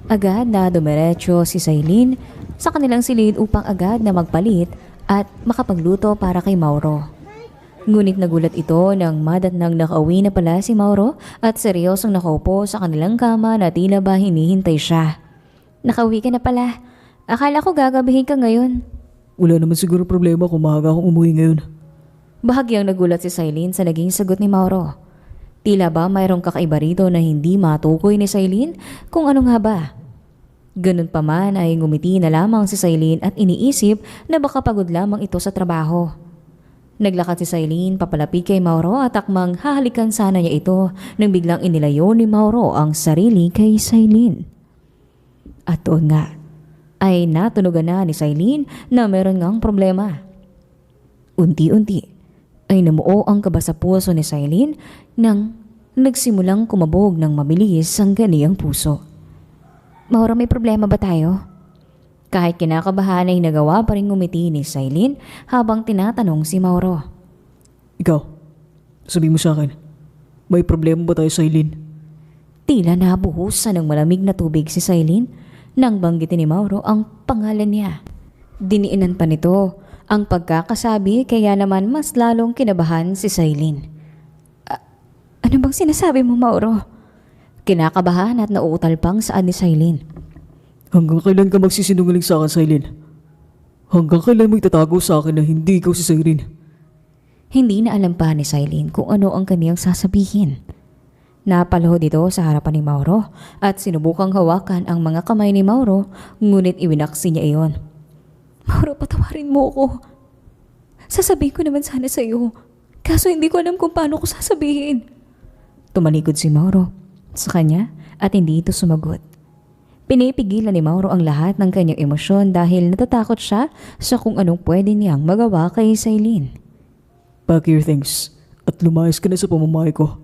Agad na dumiretso si Cylene sa kanilang silid upang agad na magpalit at makapagluto para kay Mauro. Ngunit nagulat ito nang madatnang nakauwi na pala si Mauro at seryosong nakaupo sa kanilang kama na tila ba hinihintay siya. Nakauwi ka na pala. Akala ko gagabihin ka ngayon. Wala naman siguro problema kung maaga akong umuwi ngayon. Bahagyang nagulat si Cylene sa naging sagot ni Mauro. Tila ba mayroong kakaiba rito na hindi matukoy ni Cylene kung ano nga ba? Ganun pa man ay ngumiti na lamang si Cylene at iniisip na baka pagod lamang ito sa trabaho. Naglakad si Cylene papalapit kay Mauro at akmang hahalikan sana niya ito nang biglang inilayo ni Mauro ang sarili kay Cylene. At doon nga ay natunugan na ni Cylene na meron ngang problema. Unti-unti ay namuo ang kaba sa puso ni Cylene nang nagsimulang kumabog ng mabilis ang kaniyang puso. Mauro, may problema ba tayo? Kahit kinakabahan ay nagawa pa rin ngumiti ni Cylene habang tinatanong si Mauro. Ikaw, sabi mo sa akin, may problema ba tayo, Cylene? Tila nabuhusan ng malamig na tubig si Cylene nang banggitin ni Mauro ang pangalan niya. Diniinan pa nito ang pagkakasabi kaya naman mas lalong kinabahan si Cylene. Ano bang sinasabi mo, Mauro? Kinakabahan at nauutal pang saan ni Sailin. Hanggang kailan ka magsisinungaling sa akin, Sailin? Hanggang kailan mo itatago sa akin na hindi ikaw si Sailin? Hindi na alam pa ni Sailin kung ano ang kaniyang sasabihin. Napalahod ito sa harapan ni Mauro at sinubukang hawakan ang mga kamay ni Mauro, ngunit iwinaksi niya iyon. Mauro, patawarin mo ako. Sasabihin ko naman sana sa iyo. Kaso hindi ko alam kung paano ko sasabihin. Tumalikod si Mauro sa kanya at hindi ito sumagot. Pinipigilan ni Mauro ang lahat ng kanyang emosyon dahil natatakot siya sa kung anong pwede niyang magawa kay Sailin. Pack your things at lumayas ka na sa pamamahay ko.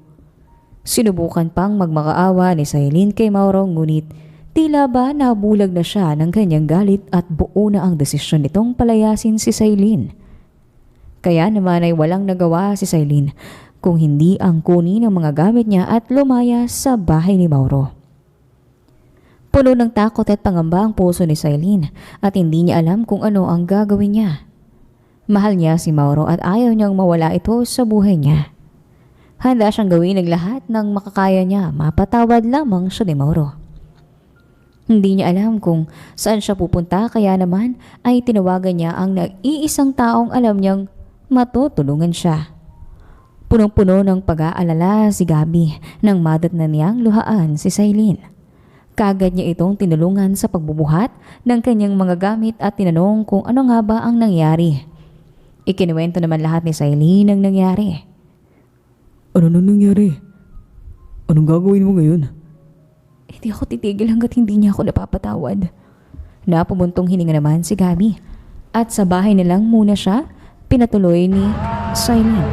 Sinubukan pang magmakaawa ni Sailin kay Mauro, ngunit tila ba nabulag na siya ng kanyang galit at buo na ang desisyon nitong palayasin si Sailin. Kaya naman ay walang nagawa si Sailin kung hindi ang kunin ang mga gamit niya at lumaya sa bahay ni Mauro. Puno ng takot at pangamba ang puso ni Sailin at hindi niya alam kung ano ang gagawin niya. Mahal niya si Mauro at ayaw niyang mawala ito sa buhay niya. Handa siyang gawin ang lahat ng makakaya niya, mapatawad lamang siya ni Mauro. Hindi niya alam kung saan siya pupunta, kaya naman ay tinawagan niya ang nag-iisang taong alam niyang matutulungan siya. Punong-puno ng pag-aalala si Gabi nang madatnan niyang luhaan si Sailin. Kagad niya itong tinulungan sa pagbubuhat ng kanyang mga gamit at tinanong kung ano nga ba ang nangyari. Ikinuwento naman lahat ni Sailin ang nangyari. Ano nang nangyari? Anong gagawin mo ngayon? Hindi ako titigil hanggat hindi niya ako napapatawad. Napumuntong hininga naman si Gabi at sa bahay nilang muna siya pinatuloy ni Sailin.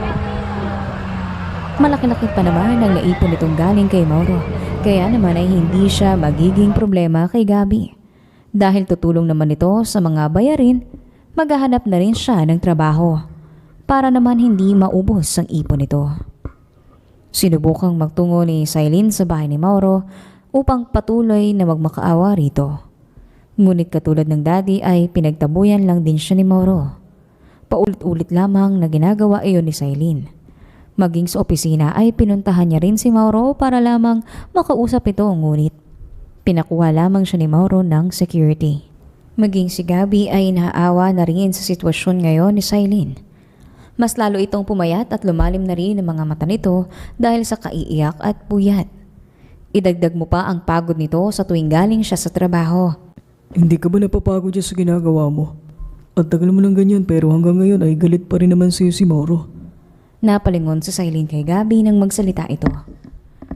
Malaki-laki pa naman ang naipon nitong galing kay Mauro, kaya naman ay hindi siya magiging problema kay Gabi. Dahil tutulong naman ito sa mga bayarin, maghahanap na rin siya ng trabaho para naman hindi maubos ang ipon nito. Sinubukang magtungo ni Sailin sa bahay ni Mauro upang patuloy na magmakaawa rito. Ngunit katulad ng daddy ay pinagtabuyan lang din siya ni Mauro. Paulit-ulit lamang na ginagawa iyon ni Sailin. Maging sa opisina ay pinuntahan niya rin si Mauro para lamang makausap ito, ngunit pinakuha lamang siya ni Mauro ng security. Maging si Gabi ay naaawa na rin sa sitwasyon ngayon ni Sailin. Mas lalo itong pumayat at lumalim na rin ang mga mata nito dahil sa kaiiyak at puyat. Idagdag mo pa ang pagod nito sa tuwing galing siya sa trabaho. Hindi ka ba napapagod dyan sa ginagawa mo? At tagal mo ng ganyan pero hanggang ngayon ay galit pa rin naman sa'yo si Mauro. Napalingon sa Sailin kay Gabi nang magsalita ito.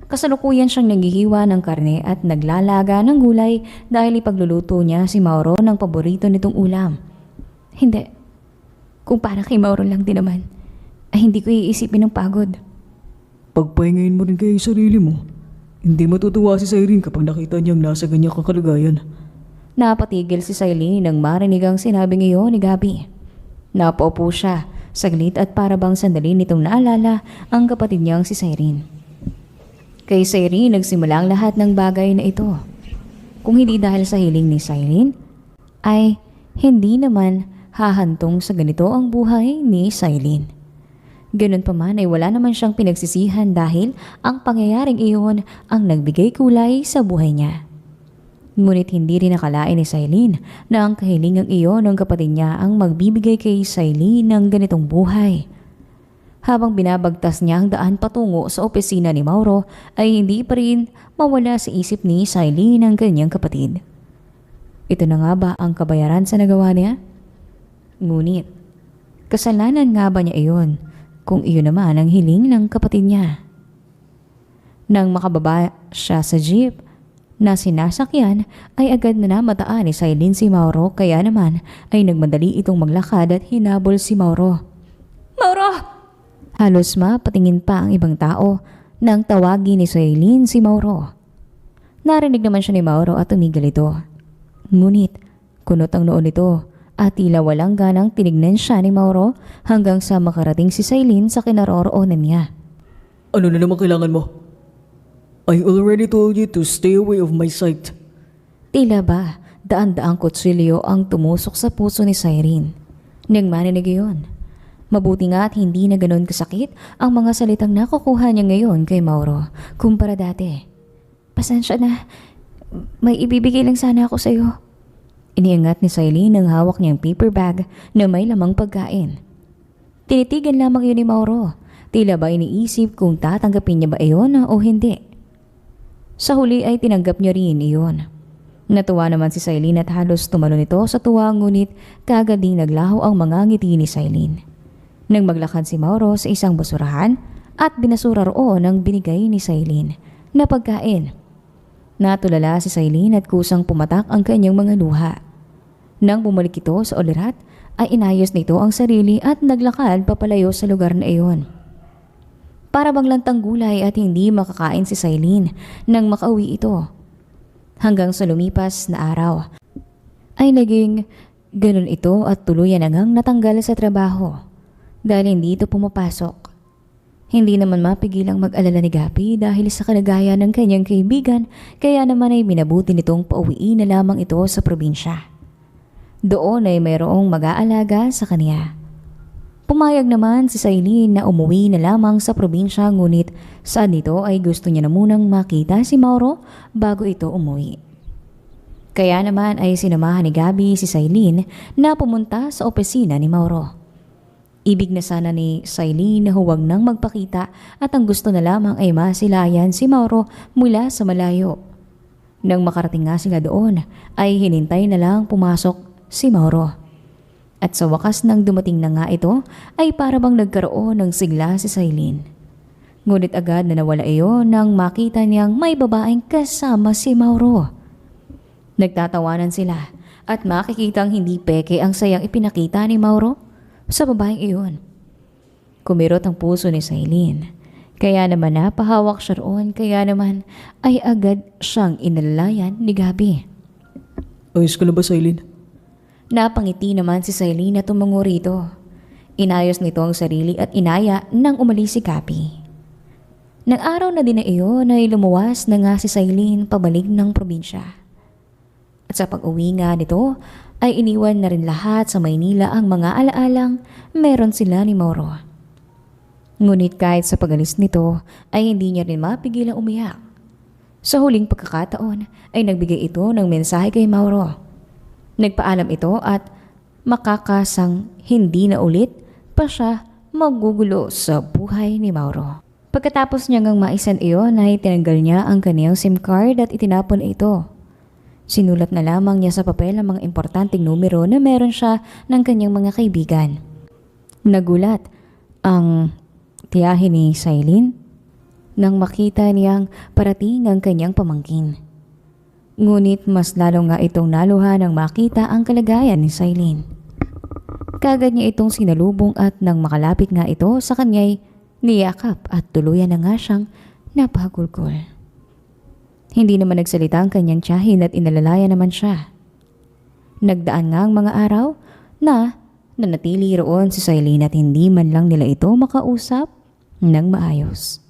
Kasalukuyan siyang naghihiwa ng karne at naglalaga ng gulay dahil ipagluluto niya si Mauro ng paborito nitong ulam. Hindi. Kung para kay Mauro lang din naman, ay hindi ko iisipin ng pagod. Pagpahingayin mo rin kayo yung sarili mo. Hindi matutuwa si Sailin kapag nakita niyang nasa ganyang kakalagayan. Napatigil si Sailin nang marinig ang sinabing iyon ni Gabi. Napaupo siya saglit at para bang sandali nitong naalala ang kapatid niyang si Sailin. Kay Sailin nagsimula ang lahat ng bagay na ito. Kung hindi dahil sa hiling ni Sailin, ay hindi naman hahantong sa ganito ang buhay ni Sailin. Ganun pa man ay wala naman siyang pinagsisihan dahil ang pangyayaring iyon ang nagbigay kulay sa buhay niya. Ngunit hindi rin nakalain ni Sailin na ang kahilingang iyon ng kapatid niya ang magbibigay kay Sailin ng ganitong buhay. Habang binabagtas niya ang daan patungo sa opisina ni Mauro ay hindi pa rin mawala sa isip ni Sailin ang kanyang kapatid. Ito na nga ba ang kabayaran sa nagawa niya? Ngunit, kasalanan nga ba niya iyon kung iyon naman ang hiling ng kapatid niya? Nang makababa siya sa jeep na sinasakyan ay agad na namataan ni Sailin si Mauro, kaya naman ay nagmadali itong maglakad at hinabol si Mauro. Mauro! Halos mapatingin pa ang ibang tao nang tawagin ni Sailin si Mauro. Narinig naman siya ni Mauro at tumigil ito. Ngunit kunot ang noon nito at tila walang ganang tinignan siya ni Mauro hanggang sa makarating si Sailin sa kinaroroonan niya. Ano na naman kailangan mo? I already told you to stay away of my sight. Tila ba daan-daang kutsilyo ang tumusok sa puso ni Sailin nang marinig iyon. Mabuti nga at hindi na ganoon kasakit ang mga salitang nakukuha niya ngayon kay Mauro kumpara dati. Pasensya na. May ibibigay lang sana ako sa'yo. Iniangat ni Sailin ang hawak niyang paper bag na may lamang pagkain. Tinitigan lamang yun ni Mauro. Tila ba iniisip kung tatanggapin niya ba iyon o hindi. Sa huli ay tinanggap niya rin iyon. Natuwa naman si Sailin at halos tumalon ito sa tuwa, ngunit kaagad ding naglaho ang mga ngiti ni Sailin. Nang maglakad si Mauro sa isang basurahan at binasura roon ang binigay ni Sailin na pagkain. Natulala si Sailin at kusang pumatak ang kanyang mga luha. Nang bumalik ito sa olirat ay inayos nito ang sarili at naglakad papalayo sa lugar na iyon. Para bang lantang gulay at hindi makakain si Sailin nang makauwi ito. Hanggang sa lumipas na araw ay naging ganun ito at tuluyan hanggang natanggal sa trabaho dahil hindi ito pumapasok. Hindi naman mapigilang mag-alala ni Gabi dahil sa kalagayan ng kanyang kaibigan, kaya naman ay minabuti nitong pauwiin na lamang ito sa probinsya. Doon ay mayroong mag-aalaga sa kanya. Pumayag naman si Sailin na umuwi na lamang sa probinsya, ngunit saan nito ay gusto niya na munang makita si Mauro bago ito umuwi. Kaya naman ay sinamahan ni Gabi si Sailin na pumunta sa opisina ni Mauro. Ibig na sana ni Sailin na huwag nang magpakita at ang gusto na lamang ay masilayan si Mauro mula sa malayo. Nang makarating nga sila doon ay hinintay na lang pumasok si Mauro. At sa wakas nang dumating na nga ito ay para bang nagkaroon ng sigla si Sailin. Ngunit agad na nawala iyon nang makita niyang may babaeng kasama si Mauro. Nagtatawanan sila at makikitang hindi peke ang sayang ipinakita ni Mauro sa babaeng iyon. Kumirot ang puso ni Sailin. Kaya naman napahawak siya roon, kaya naman ay agad siyang inalalayan ni Gabi. Ayos ka na ba, Sailin? Napangiti naman si Sailin na tumungo rito. Inayos nito ang sarili at inaya nang umalis si Gabi. Nang araw na din na iyon ay lumuwas na nga si Sailin pabalik ng probinsya. At sa pag-uwi nga nito ay iniwan na rin lahat sa Maynila ang mga alaalang meron sila ni Mauro. Ngunit kahit sa pag-alis nito ay hindi niya rin mapigilang umiyak. Sa huling pagkakataon ay nagbigay ito ng mensahe kay Mauro. Nagpaalam ito at makakasang hindi na ulit pa siya magugulo sa buhay ni Mauro. Pagkatapos niya ngang maisan iyon ay tinanggal niya ang kaniyang SIM card at itinapon ito. Sinulat na lamang niya sa papel ang mga importanteng numero na meron siya ng kanyang mga kaibigan. Nagulat ang tiyahin ni Sailin nang makita niyang parating ang kanyang pamangkin. Ngunit mas lalo nga itong naluha nang makita ang kalagayan ni Sailin. Kagad niya itong sinalubong at nang makalapit nga ito sa kanya'y niyakap at tuluyan na nga siyang napahagulgol. Hindi naman nagsalita ang kanyang tiyahin at inalalaya naman siya. Nagdaan nga ang mga araw na nanatili roon si Sailin at hindi man lang nila ito makausap ng maayos.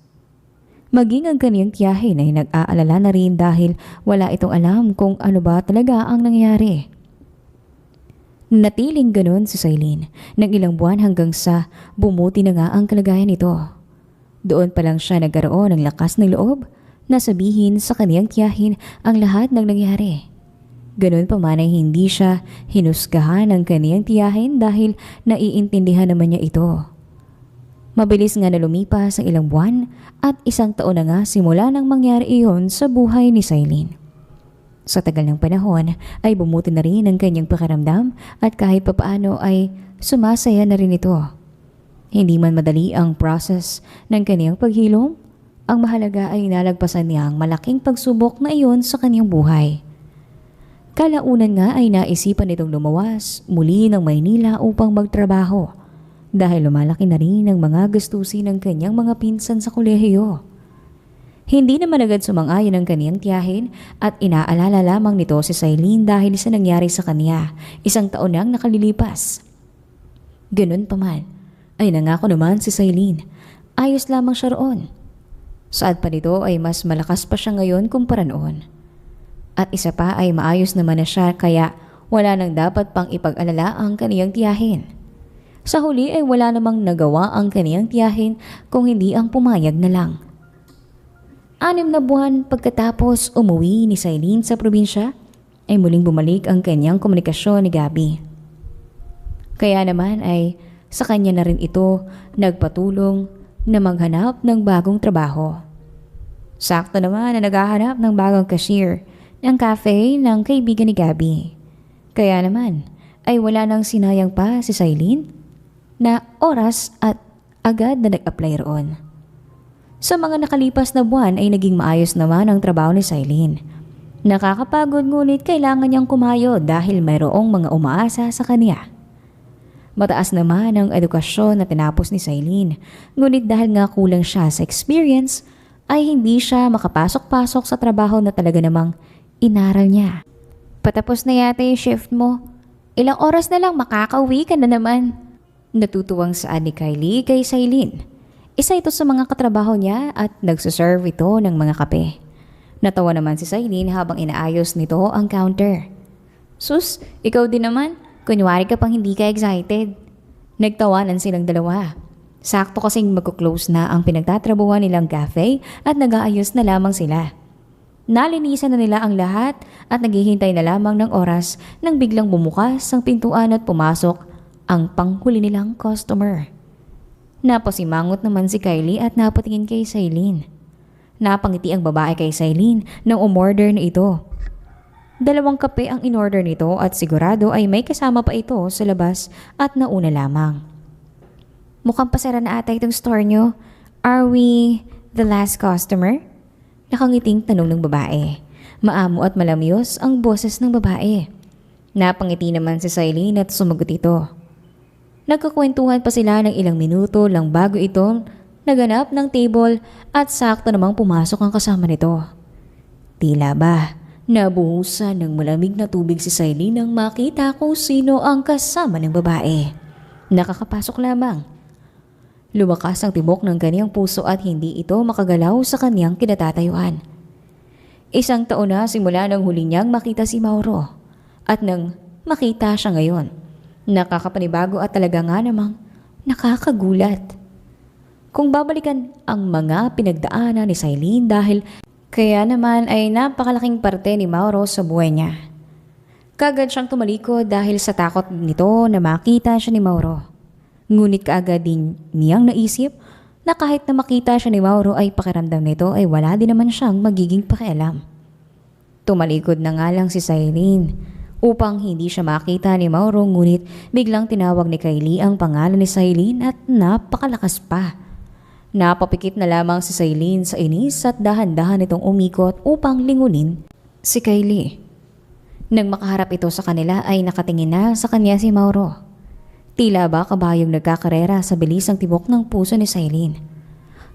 Maging ang kaniyang tiyahin ay nag-aalala na rin dahil wala itong alam kung ano ba talaga ang nangyari. Natiling ganun si Sailin ng ilang buwan hanggang sa bumuti na nga ang kalagayan nito. Doon pa lang siya nagkaroon ng lakas ng loob na sabihin sa kaniyang tiyahin ang lahat ng nangyari. Ganun pa man ay hindi siya hinusgahan ng kaniyang tiyahin dahil naiintindihan naman niya ito. Mabilis nga na lumipas ang ilang buwan at 1 taon na nga simula nang mangyari iyon sa buhay ni Sailin. Sa tagal ng panahon ay bumuti na rin ang kanyang pakiramdam at kahit papaano ay sumasaya na rin ito. Hindi man madali ang process ng kanyang paghilom, ang mahalaga ay nalagpasan niya ang malaking pagsubok na iyon sa kanyang buhay. Kalaunan nga ay naisipan nitong lumawas muli ng Maynila upang magtrabaho. Dahil lumalaki na rin ang mga gastusin ng kanyang mga pinsan sa kolehiyo. Hindi naman agad sumang-ayon ang kaniyang tiyahin at inaalala lamang nito si Sailin dahil sa nangyari sa kanya 1 taon nang nakalilipas. Ganun pa man, ay nangako naman si Sailin. Ayos lamang siya roon. Saad pa nito ay mas malakas pa siya ngayon kumpara noon. At isa pa ay maayos naman na siya kaya wala nang dapat pang ipag-alala ang kaniyang tiyahin. Sa huli ay wala namang nagawa ang kaniyang tiyahin kung hindi ang pumayag na lang. 6 na buwan pagkatapos umuwi ni Sailin sa probinsya, ay muling bumalik ang kanyang komunikasyon ni Gabby. Kaya naman ay sa kanya na rin ito nagpatulong na maghanap ng bagong trabaho. Sakto naman na naghahanap ng bagong cashier ng cafe ng kaibigan ni Gabby. Kaya naman ay wala nang sinayang pa si Sailin na oras at agad na nag-apply roon. Sa mga nakalipas na buwan ay naging maayos naman ang trabaho ni Sailin. Nakakapagod ngunit kailangan niyang kumayo dahil mayroong mga umaasa sa kanya. Mataas naman ang edukasyon na tinapos ni Sailin, ngunit dahil nga kulang siya sa experience, ay hindi siya makapasok-pasok sa trabaho na talaga namang inaral niya. Patapos na yata yung shift mo. Ilang oras na lang makakauwi ka na naman. Natutuwang saan ni Kylie kay Sailin. Isa ito sa mga katrabaho niya at nagsuserve ito ng mga kape. Natawa naman si Sailin habang inaayos nito ang counter. Sus, ikaw din naman. Kunyari ka pang hindi ka excited. Nagtawanan silang dalawa. Sakto kasing magko-close na ang pinagtatrabuhan nilang cafe at nag-aayos na lamang sila. Nalinisan na nila ang lahat at naghihintay na lamang ng oras nang biglang bumukas ang pintuan at pumasok ang panghuli nilang customer. Napasimangot naman si Kylie at napatingin kay Sailin. Napangiti ang babae kay Sailin nang umorder na ito. 2 kape ang in-order nito at sigurado ay may kasama pa ito sa labas at nauna lamang. Mukhang pasara na ata itong store nyo. Are we the last customer? Nakangiting tanong ng babae. Maamo at malamyos ang boses ng babae. Napangiti naman si Sailin at sumagot ito. Nagkakwentuhan pa sila ng ilang minuto lang bago ito naganap ng table at sakto namang pumasok ang kasama nito. Tila ba, nabuhusan ng malamig na tubig si Sailin nang makita kung sino ang kasama ng babae. Nakakapasok lamang. Lumakas ang tibok ng kaniyang puso at hindi ito makagalaw sa kaniyang kinatatayuan. 1 taon na simula nang huli niyang makita si Mauro. At nang makita siya ngayon, nakakapanibago at talaga nga namang nakakagulat. Kung babalikan ang mga pinagdaanan ni Sailin dahil kaya naman ay napakalaking parte ni Mauro sa buhay niya. Kaagad siyang tumalikod dahil sa takot nito na makita siya ni Mauro. Ngunit kaagad din niyang naisip na kahit na makita siya ni Mauro ay pakiramdam nito ay wala din naman siyang magiging pakialam. Tumalikod na nga lang si Sailin upang hindi siya makita ni Mauro ngunit biglang tinawag ni Kylie ang pangalan ni Sailin at napakalakas pa. Napapikit na lamang si Sailin sa inis at dahan-dahan itong umikot upang lingunin si Kylie. Nang makaharap ito sa kanila ay nakatingin na sa kanya si Mauro. Tila ba kabayong nagkakarera sa bilis ang tibok ng puso ni Sailin.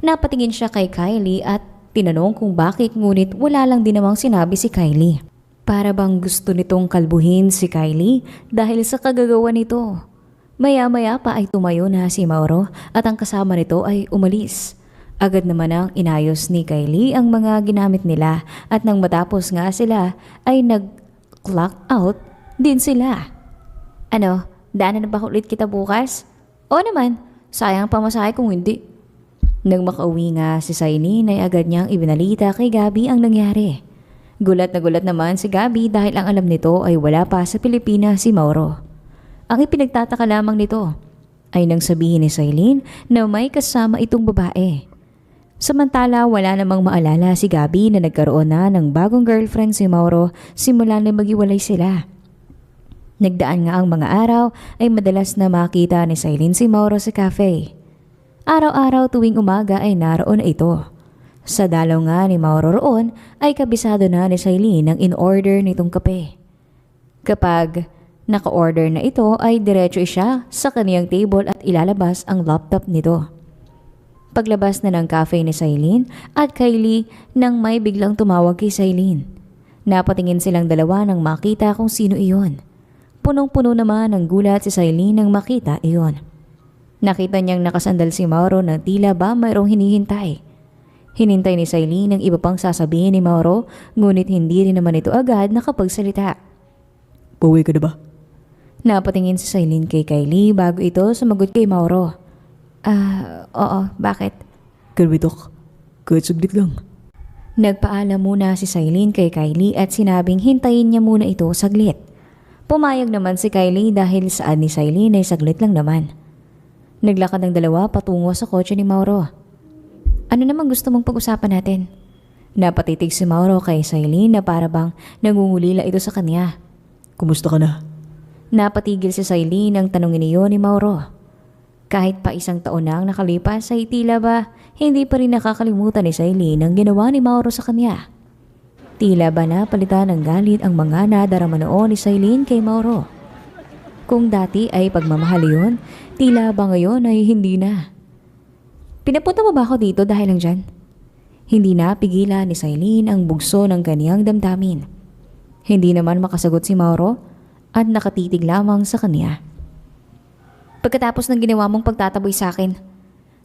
Napatingin siya kay Kylie at tinanong kung bakit ngunit wala lang din namang sinabi si Kylie. Para bang gusto nitong kalbuhin si Kylie dahil sa kagagawa nito. Maya-maya pa ay tumayo na si Mauro at ang kasama nito ay umalis. Agad naman ang inayos ni Kylie ang mga ginamit nila at nang matapos nga sila ay nag-clock out din sila. Ano, daanan na ba ulit kita bukas? O naman, sayang pamasahe kung hindi. Nang makauwi nga si Sailin ay agad niyang ibinalita kay Gabby ang nangyari. Gulat na gulat naman si Gabby dahil ang alam nito ay wala pa sa Pilipinas si Mauro. Ang ipinagtataka lamang nito ay nang sabihin ni Sailin na may kasama itong babae. Samantala wala namang maalala si Gabby na nagkaroon na ng bagong girlfriend si Mauro simula na maghiwalay sila. Nagdaan nga ang mga araw ay madalas na makita ni Sailin si Mauro sa cafe. Araw-araw tuwing umaga ay naroon na ito. Sa dalaw nga ni Mauro roon ay kabisado na ni Sailin ang in-order nitong kape. Kapag naka-order na ito ay diretso siya sa kaniyang table at ilalabas ang laptop nito. Paglabas na ng cafe ni Sailin at Kylie nang may biglang tumawag kay Sailin. Napatingin silang dalawa nang makita kung sino iyon. Punong-puno naman ng gulat si Sailin nang makita iyon. Nakita niyang nakasandal si Mauro na tila ba mayroong hinihintay. Hinintay ni Sailin ang iba pang sasabihin ni Mauro, ngunit hindi rin naman ito agad nakapagsalita. Pauwi ka na ba? Napatingin si Sailin kay Kylie bago ito sumagot kay Mauro. Oo, bakit? Kalbitok, kahit saglit lang. Nagpaalam muna si Sailin kay Kylie at sinabing hintayin niya muna ito saglit. Pumayag naman si Kylie dahil saan ni Sailin ay saglit lang naman. Naglakad ng dalawa patungo sa kotse ni Mauro. Ano namang gusto mong pag-usapan natin? Napatitig si Mauro kay Sailin na para bang nangungulila ito sa kanya. Kumusta ka na? Napatigil si Sailin nang tanungin niyo ni Mauro. Kahit pa isang taon na ang nakalipas ay tila ba hindi pa rin nakakalimutan ni Sailin ang ginawa ni Mauro sa kanya. Tila ba napalitan ng galit ang mga nadarama noon ni Sailin kay Mauro. Kung dati ay pagmamahal yun, tila ba ngayon ay hindi na. Pinapunta mo ba ako dito dahil lang dyan? Hindi na pigilan ni Sailin ang bugso ng kaniyang damdamin. Hindi naman makasagot si Mauro at nakatitig lamang sa kanya. Pagkatapos ng ginawa mong pagtataboy sa akin,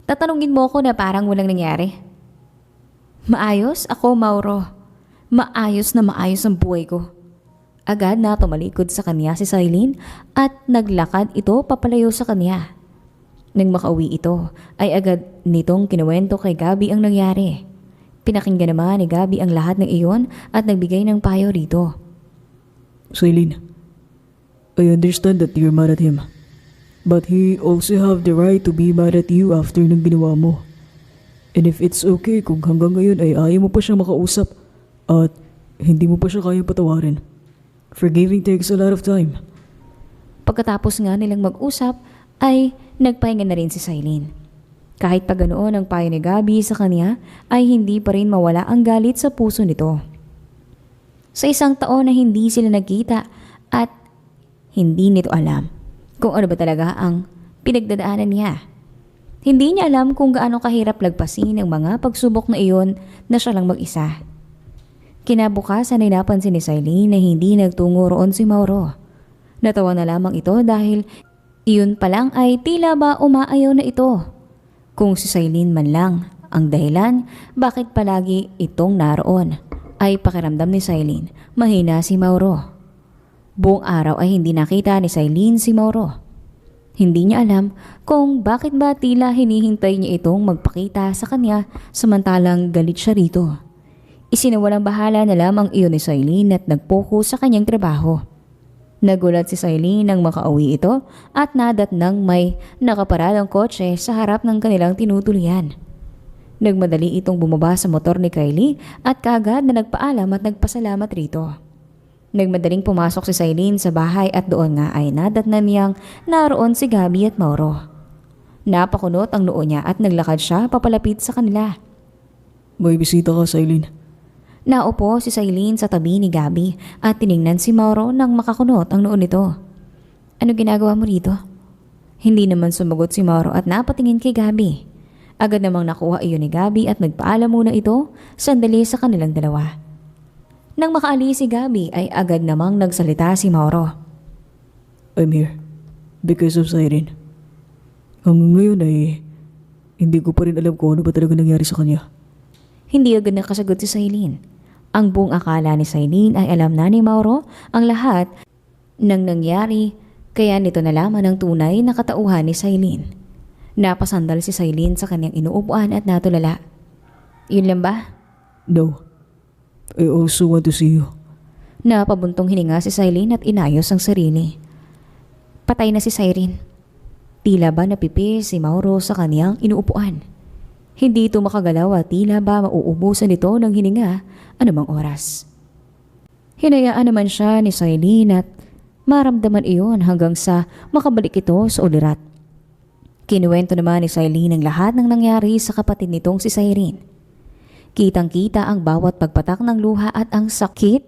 tatanungin mo ko na parang walang nangyari. Maayos ako, Mauro. Maayos na maayos ang buhay ko. Agad na tumalikod sa kanya si Sailin at naglakad ito papalayo sa kanya. Nang makauwi ito, ay agad nitong kinuwento kay Gabi ang nangyari. Pinakinggan naman ni Gabi ang lahat ng iyon at nagbigay ng payo rito. Sailin, I understand that you're mad at him. But he also have the right to be mad at you after nang ginawa mo. And if it's okay kung hanggang ngayon ay ayaw mo pa siya makausap at hindi mo pa siya kayang patawarin. Forgiving takes a lot of time. Pagkatapos nga nilang mag-usap ay nagpahinga na rin si Sailin. Kahit pa ganoon ang payo ni Gabi sa kanya ay hindi pa rin mawala ang galit sa puso nito. Sa isang taon na hindi sila nagkita at hindi nito alam kung ano ba talaga ang pinagdadaanan niya. Hindi niya alam kung gaano kahirap lagpasin ang mga pagsubok na iyon na siya lang mag-isa. Kinabukasan ay napansin ni Sailin na hindi nagtungo roon si Mauro. Natawa na lamang ito dahil iyon pa lang ay tila ba umaayaw na ito. Kung si Sailin man lang ang dahilan bakit palagi itong naroon, ay pakiramdam ni Sailin mahina si Mauro. Buong araw ay hindi nakita ni Sailin si Mauro. Hindi niya alam kung bakit ba tila hinihintay niya itong magpakita sa kanya samantalang galit siya rito. Isinawalang bahala na lamang iyon ni Sailin at nag-focus sa kanyang trabaho. Nagulat si Sailin nang makauwi ito at nadat nang may nakaparadang kotse sa harap ng kanilang tinutulian. Nagmadali itong bumaba sa motor ni Kylie at kaagad na nagpaalam at nagpasalamat rito. Nagmadaling pumasok si Sailin sa bahay at doon nga ay nadatnan niyang naroon si Gabi at Mauro. Napakunot ang noo niya at naglakad siya papalapit sa kanila. May bisita ka, Sailin. Naupo si Sailin sa tabi ni Gabi at tiningnan si Mauro nang makakunot ang noo nito. Ano ginagawa mo rito? Hindi naman sumagot si Mauro at napatingin kay Gabi. Agad namang nakuha iyon ni Gabi at nagpaalam muna ito sandali sa kanilang dalawa. Nang makaalis si Gabi ay agad namang nagsalita si Mauro. I'm here because of Sailin. Hanggang ngayon ay hindi ko pa rin alam kung ano ba talaga nangyari sa kanya. Hindi agad nakasagot si Sailin. Ang buong akala ni Sailin ay alam na ni Mauro ang lahat ng nangyari kaya nito nalaman ang tunay na katauhan ni Sailin. Napasandal si Sailin sa kanyang inuupuan at natulala. Yun lang ba? No. I also want to see you. Napabuntong hininga si Sailin at inayos ang sarili. Patay na si Sailin. Tila ba napipis si Mauro sa kanyang inuupuan. Hindi ito makagalaw at tila ba mauubusan ito ng hininga anumang oras. Hinayaan naman siya ni Sailin at maramdaman iyon hanggang sa makabalik ito sa ulirat. Kinuwento naman ni Sailin ang lahat ng nangyari sa kapatid nitong si Sailin. Kitang-kita ang bawat pagpatak ng luha at ang sakit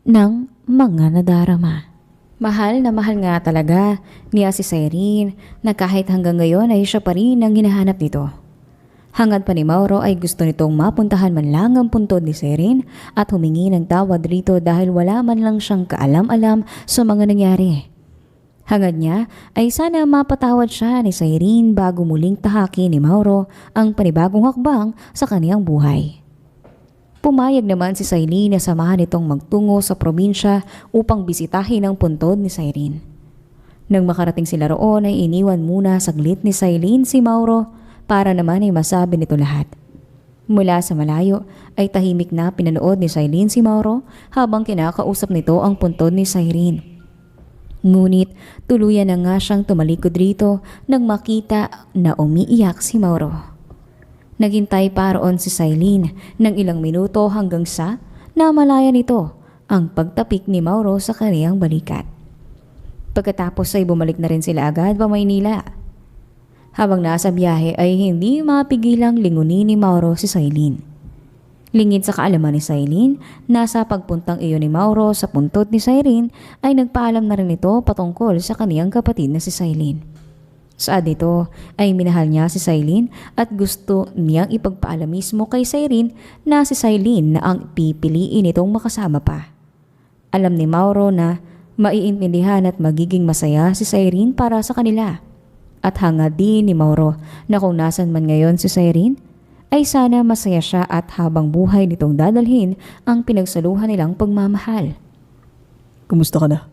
ng mga nadarama. Mahal na mahal nga talaga niya si Sailin na kahit hanggang ngayon ay siya pa rin ang hinahanap nito. Hangad pa ni Mauro ay gusto nitong mapuntahan man lang ang puntod ni Sailin at humingi ng tawad rito dahil wala man lang siyang kaalam-alam sa mga nangyari. Hangad niya ay sana mapatawad siya ni Sailin bago muling tahakin ni Mauro ang panibagong hakbang sa kaniyang buhay. Pumayag naman si Sailin na samahan itong magtungo sa probinsya upang bisitahin ang puntod ni Sailin. Nang makarating sila roon ay iniwan muna saglit ni Sailin si Mauro para naman ay masabi nito lahat. Mula sa malayo ay tahimik na pinanood ni Cylene si Mauro habang kinakausap nito ang puntod ni Cyrene. Ngunit tuluyan na nga siyang tumalikod rito nang makita na umiiyak si Mauro. Naghintay pa roon si Cylene ng ilang minuto hanggang sa namalaya nito ang pagtapik ni Mauro sa kaniyang balikat. Pagkatapos ay bumalik na rin sila agad pa Maynila. Habang nasa biyahe ay hindi mapigilang lingunin ni Mauro si Cylene. Lingid sa kaalaman ni Cylene, nasa pagpuntang iyon ni Mauro sa puntod ni Cyrene ay nagpaalam na rin ito patungkol sa kaniyang kapatid na si Cylene. Saad nito ay minahal niya si Cylene at gusto niyang ipagpaalam mismo kay Cyrene na si Cylene na ang pipiliin itong makasama pa. Alam ni Mauro na maiintindihan at magiging masaya si Cyrene para sa kanila. At hangad din ni Mauro na kung nasan man ngayon si Cyrene, ay sana masaya siya at habang buhay nitong dadalhin ang pinagsaluhan nilang pagmamahal. Kumusta ka na?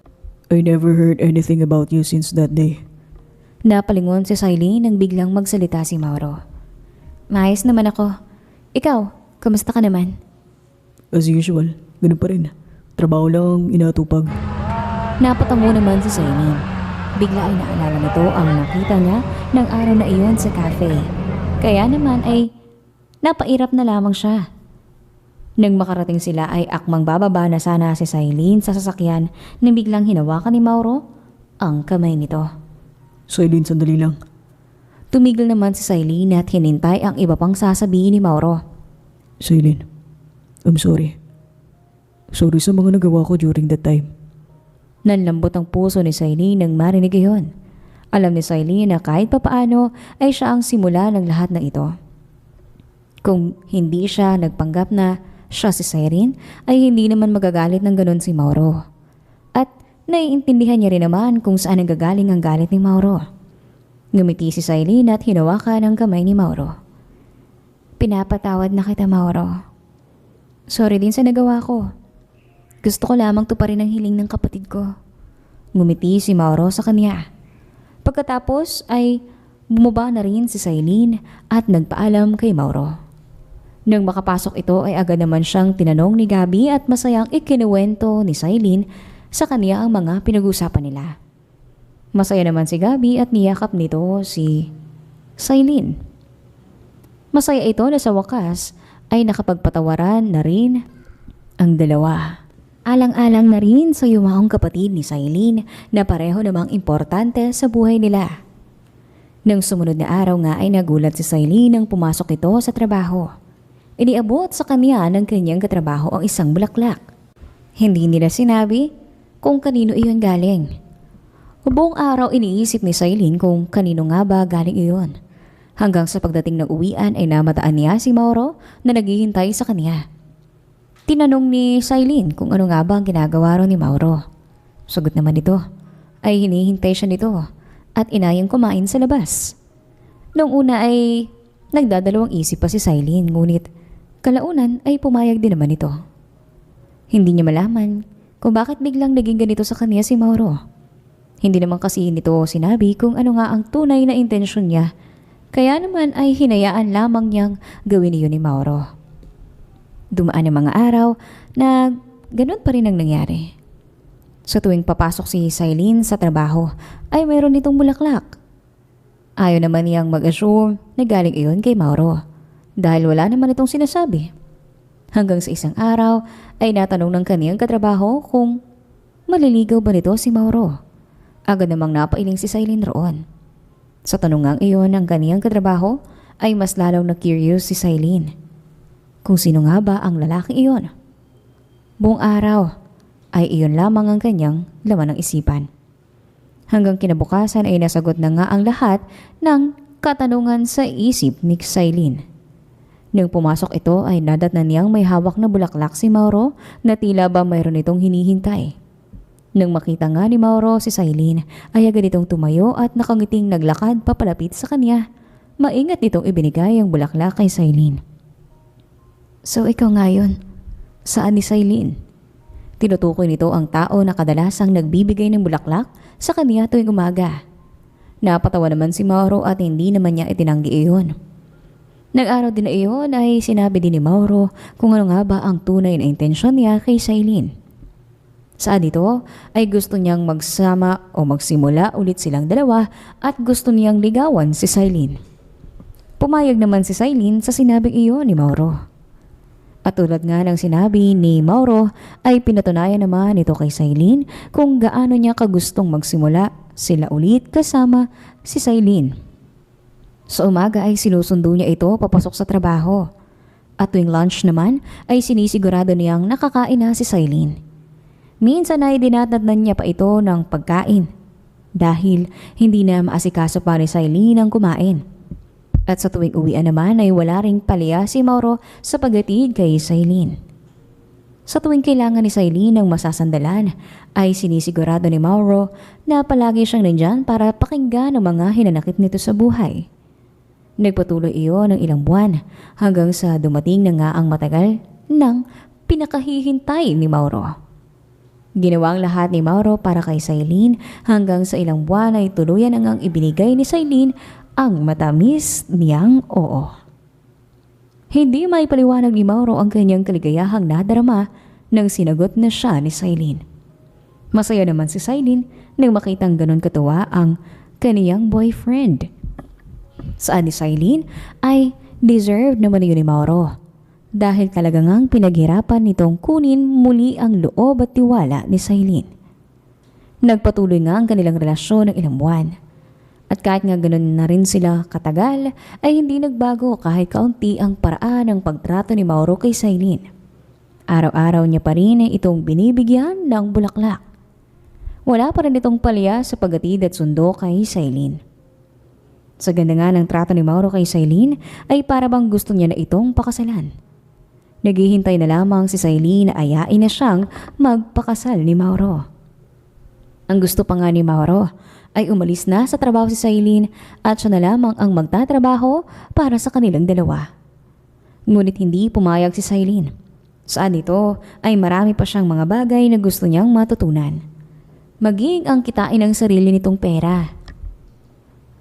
I never heard anything about you since that day. Napalingon si Cylene nang biglang magsalita si Mauro. Maayos naman ako. Ikaw, kamusta ka naman? As usual, ganun pa rin. Trabaho lang inatupag. Napatango naman si Cylene. Bigla ay naalala nito ang nakita niya ng araw na iyon sa cafe. Kaya naman ay napairap na lamang siya. Nang makarating sila ay akmang bababa na sana si Cylene sa sasakyan nang biglang hinawakan ni Mauro ang kamay nito. Cylene, sandali lang. Tumigil naman si Cylene at hinintay ang iba pang sasabihin ni Mauro. Cylene, I'm sorry. Sorry sa mga nagawa ko during that time. Nanlambot ang puso ni Cylene nang marinig iyon. Alam ni Cylene na kahit papaano ay siya ang simula ng lahat ng ito. Kung hindi siya nagpanggap na siya si Cyrene, ay hindi naman magagalit ng ganun si Mauro. At naiintindihan niya rin naman kung saan nagagaling ang galit ni Mauro. Ngumiti si Cylene at hinawakan ang kamay ni Mauro. Pinapatawad na kita, Mauro. Sorry din sa nagawa ko. Gusto ko lamang tuparin ang hiling ng kapatid ko. Ngumiti si Mauro sa kanya. Pagkatapos ay bumaba na rin si Cylene at nagpaalam kay Mauro. Nang makapasok ito ay agad naman siyang tinanong ni Gabi at masayang ikinuwento ni Cylene sa kanya ang mga pinag-usapan nila. Masaya naman si Gabi at niyakap nito si Cylene. Masaya ito na sa wakas ay nakapagpatawaran na rin ang dalawa. Alang-alang na rin sa yumaong kapatid ni Cylene na pareho namang importante sa buhay nila. Nang sumunod na araw nga ay nagulat si Cylene nang pumasok ito sa trabaho. Iniabot sa kanya ng kanyang katrabaho ang isang bulaklak. Hindi nila sinabi kung kanino iyon galing. Buong araw iniisip ni Cylene kung kanino nga ba galing iyon. Hanggang sa pagdating ng uwian ay namataan niya si Mauro na naghihintay sa kanya. Tinanong ni Cylene kung ano nga ba ang ginagawa ro ni Mauro. Sagot naman nito ay hinihintay siya nito at inayang kumain sa labas. Noong una ay nagdadalawang isip pa si Cylene ngunit kalaunan ay pumayag din naman ito. Hindi niya malaman kung bakit biglang naging ganito sa kanya si Mauro. Hindi naman kasi nito sinabi kung ano nga ang tunay na intensyon niya, kaya naman ay hinayaan lamang niyang gawin iyon ni Mauro. Dumaan ang mga araw na ganun pa rin ang nangyari. Sa tuwing papasok si Cylene sa trabaho ay mayroon itong bulaklak. Ayaw naman niyang mag-assume na galing iyon kay Mauro dahil wala naman itong sinasabi. Hanggang sa isang araw ay natanong ng kaniyang katrabaho kung maliligaw ba nito si Mauro. Agad namang napailing si Cylene roon. Sa tanungang iyon ng kaniyang katrabaho ay mas lalaw na curious si Cylene. Kung sino nga ba ang lalaking iyon? Buong araw ay iyon lamang ang kanyang laman ng isipan. Hanggang kinabukasan ay nasagot na nga ang lahat ng katanungan sa isip ni Cylene. Nang pumasok ito ay nadatnan niyang may hawak na bulaklak si Mauro na tila ba mayroon itong hinihintay. Nang makita nga ni Mauro si Cylene ay agad itong tumayo at nakangiting naglakad papalapit sa kanya. Maingat itong ibinigay ang bulaklak kay Cylene. So ikaw nga yun. Saan ni Cylene? Tinutukoy nito ang tao na kadalasang nagbibigay ng bulaklak sa kanya tuwing umaga. Napatawa naman si Mauro at hindi naman niya itinanggi iyon. Nag-araw din na iyon ay sinabi din ni Mauro kung ano nga ba ang tunay na intensyon niya kay Sailin. Saan dito ay gusto niyang magsama o magsimula ulit silang dalawa at gusto niyang ligawan si Sailin. Pumayag naman si Sailin sa sinabing iyon ni Mauro. At tulad nga ng sinabi ni Mauro ay pinatunayan naman ito kay Sailin kung gaano niya kagustong magsimula sila ulit kasama si Sailin. Sa umaga ay sinusundo niya ito papasok sa trabaho. At tuwing lunch naman ay sinisigurado niyang nakakain na si Sailin. Minsan ay dinatnatnan niya pa ito ng pagkain dahil hindi na maasikaso pa ni Sailin ang kumain. At sa tuwing uwian naman ay wala ring palya si Mauro sa paghatid kay Sailin. Sa tuwing kailangan ni Sailin ng masasandalan ay sinisigurado ni Mauro na palagi siyang nandyan para pakinggan ang mga hinanakit nito sa buhay. Nagpatuloy iyon ng ilang buwan hanggang sa dumating na nga ang matagal ng pinakahihintay ni Mauro. Ginawa ang lahat ni Mauro para kay Sailin hanggang sa ilang buwan ay tuluyan na ngang ibinigay ni Sailin ang matamis niyang oo. Hindi may paliwanag ni Mauro ang kanyang kaligayahang nadarama nang sinagot na siya ni Sailin. Masaya naman si Sailin nang makitang ganon katuwa ang kaniyang boyfriend. Saan ni Sailin ay deserved naman yun ni Mauro dahil talaga ngang pinaghirapan nitong kunin muli ang loob at tiwala ni Sailin. Nagpatuloy nga ang kanilang relasyon ng ilang buwan. At kahit nga ganun na rin sila katagal ay hindi nagbago kahit kaunti ang paraan ng pagtrato ni Mauro kay Sailin. Araw-araw niya pa rin itong binibigyan ng bulaklak. Wala pa rin itong palya sa paghatid at sundo kay Sailin. Sa ganda nga ng trato ni Mauro kay Sailin ay para bang gusto niya na itong pakasalan. Naghihintay na lamang si Sailin na ayain na siyang magpakasal ni Mauro. Ang gusto pa nga ni Mauro ay umalis na sa trabaho si Sailin at siya na lamang ang magtatrabaho para sa kanilang dalawa. Ngunit hindi pumayag si Sailin. Saan ito ay marami pa siyang mga bagay na gusto niyang matutunan. Maging ang kitain ng sarili nitong pera.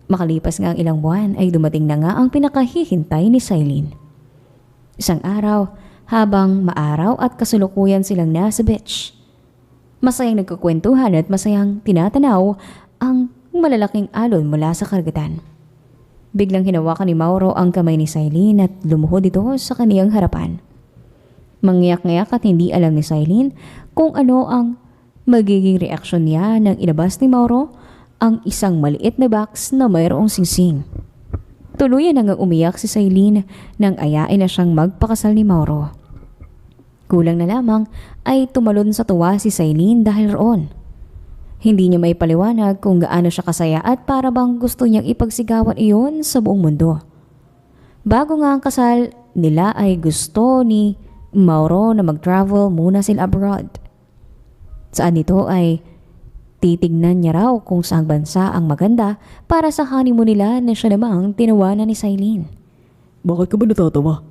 Makalipas nga ang ilang buwan ay dumating na nga ang pinakahihintay ni Sailin. Isang araw, habang maaraw at kasulukuyan silang nasa beach. Masayang nagkukwentuhan at masayang tinatanaw ang malalaking alon mula sa karagatan. Biglang hinawakan ni Mauro ang kamay ni Sailin at lumuhod ito sa kaniyang harapan. Mangyak-ngyak at hindi alam ni Sailin kung ano ang magiging reaksyon niya nang inabas ni Mauro ang isang maliit na box na mayroong singsing. Tuluyan nang umiyak si Sailin nang ayain na siyang magpakasal ni Mauro. Kulang na lamang ay tumalon sa tuwa si Sailin dahil roon. Hindi niya may paliwanag kung gaano siya kasaya at para bang gusto niyang ipagsigawan iyon sa buong mundo. Bago nga ang kasal nila ay gusto ni Mauro na mag-travel muna sila abroad. Saan ito ay titignan niya raw kung saang bansa ang maganda para sa honeymoon nila na siya namang tinawanan ni Sailin. Bakit ka ba natatawa?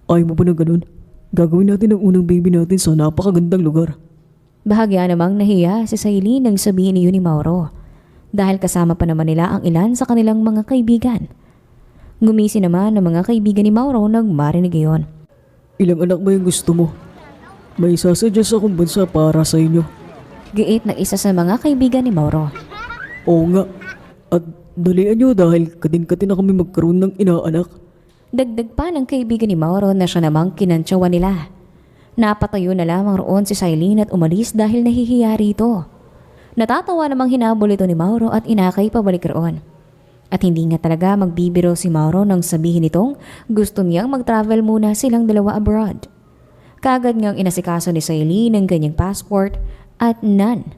Ayaw mo ba na ganun? Gagawin natin ang unang baby natin sa napakagandang lugar. Bahagya namang nahiya si Sailin nang sabihin niyo ni Mauro dahil kasama pa naman nila ang ilan sa kanilang mga kaibigan. Ngumisi naman ng mga kaibigan ni Mauro nang marinig iyon. Ilang anak ba yung gusto mo? May isasuggest akong bansa para sa inyo. Giit na isa sa mga kaibigan ni Mauro. Oo nga. At dalian nyo dahil kadin-kadin na kami magkaroon ng inaanak. Dagdag pa ng kaibigan ni Mauro na siya namang kinantsawan nila. Napatayo na lamang roon si Sailin at umalis dahil nahihiya rito. Natatawa namang hinabol ito ni Mauro at inakay pabalik roon. At hindi nga talaga magbibiro si Mauro nang sabihin nitong gusto niyang mag-travel muna silang dalawa abroad. Kagad ngang inasikaso ni Sailin ang kanyang passport at none.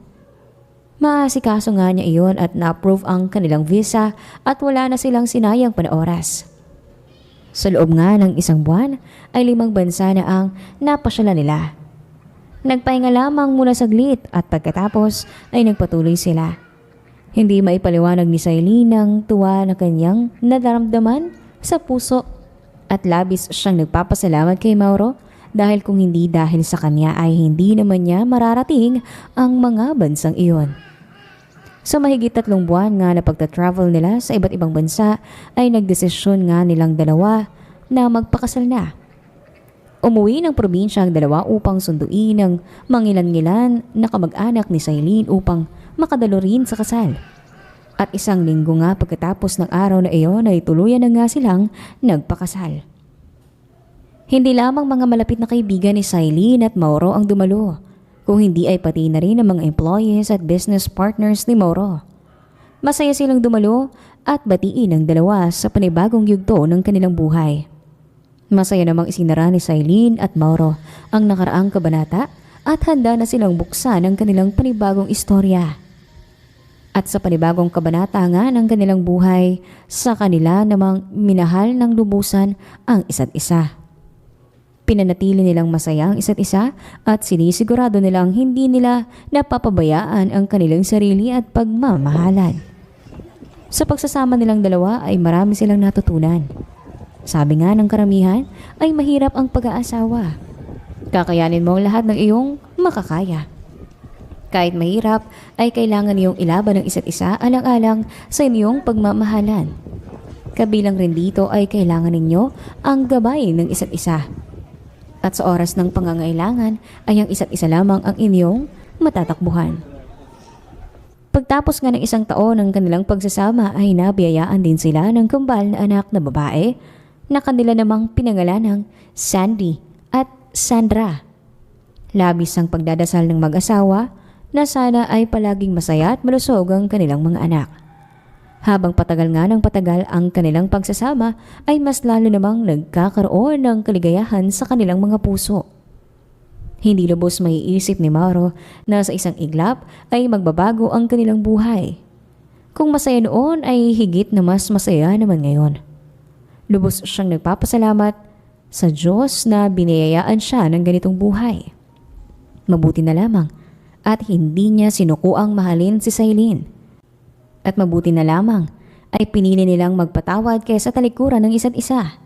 Maasikaso nga niya iyon at na-approve ang kanilang visa at wala na silang sinayang panooras. Sa loob nga ng isang buwan ay 5 bansa na ang napasyalan nila. Nagpahinga lamang muna saglit at pagkatapos ay nagpatuloy sila. Hindi maipaliwanag ni Sailin ng tuwa na kanyang nadaramdaman sa puso at labis siyang nagpapasalamat kay Mauro dahil kung hindi dahil sa kanya ay hindi naman niya mararating ang mga bansang iyon. Sa mahigit 3 buwan nga na pagta-travel nila sa iba't ibang bansa ay nagdesisyon nga nilang dalawa na magpakasal na. Umuwi ng probinsya ang dalawa upang sunduin ang mangilan-ngilan na kamag-anak ni Sailin upang makadalo rin sa kasal. At isang linggo nga pagkatapos ng araw na iyon ay tuluyan na nga silang nagpakasal. Hindi lamang mga malapit na kaibigan ni Sailin at Mauro ang dumalo, kung hindi ay pati na rin ang mga employees at business partners ni Mauro. Masaya silang dumalo at batiin ang dalawa sa panibagong yugto ng kanilang buhay. Masaya namang isinara ni Sailin at Mauro ang nakaraang kabanata at handa na silang buksan ang kanilang panibagong istorya. At sa panibagong kabanata nga ng kanilang buhay, sa kanila namang minahal ng lubusan ang isa't isa. Pinanatili nilang masaya ang isa't isa at sinisigurado nilang hindi nila napapabayaan ang kanilang sarili at pagmamahalan. Sa pagsasama nilang dalawa ay marami silang natutunan. Sabi nga ng karamihan ay mahirap ang pag-aasawa. Kakayanin mo ang lahat ng iyong makakaya. Kahit mahirap, ay kailangan niyong ilaban ng isa't isa alang-alang sa inyong pagmamahalan. Kabilang rin dito ay kailangan ninyo ang gabay ng isa't isa. At sa oras ng pangangailangan ay ang isa't isa lamang ang inyong matatakbuhan. Pagtapos nga ng isang taon ng kanilang pagsasama ay nabiyayaan din sila ng kambal na anak na babae na kanila namang pinangalan ng Sandy at Sandra. Labis ang pagdadasal ng mag-asawa na sana ay palaging masaya at malusog ang kanilang mga anak. Habang patagal nga ng patagal ang kanilang pagsasama ay mas lalo namang nagkakaroon ng kaligayahan sa kanilang mga puso. Hindi lubos maiisip ni Mauro na sa isang iglap ay magbabago ang kanilang buhay. Kung masaya noon ay higit na mas masaya naman ngayon. Lubos siyang nagpapasalamat sa Diyos na biniyayaan siya ng ganitong buhay. Mabuti na lamang at hindi niya sinukuang mahalin si Sailin. At mabuti na lamang ay pinili nilang magpatawad kaysa talikuran ng isa't isa.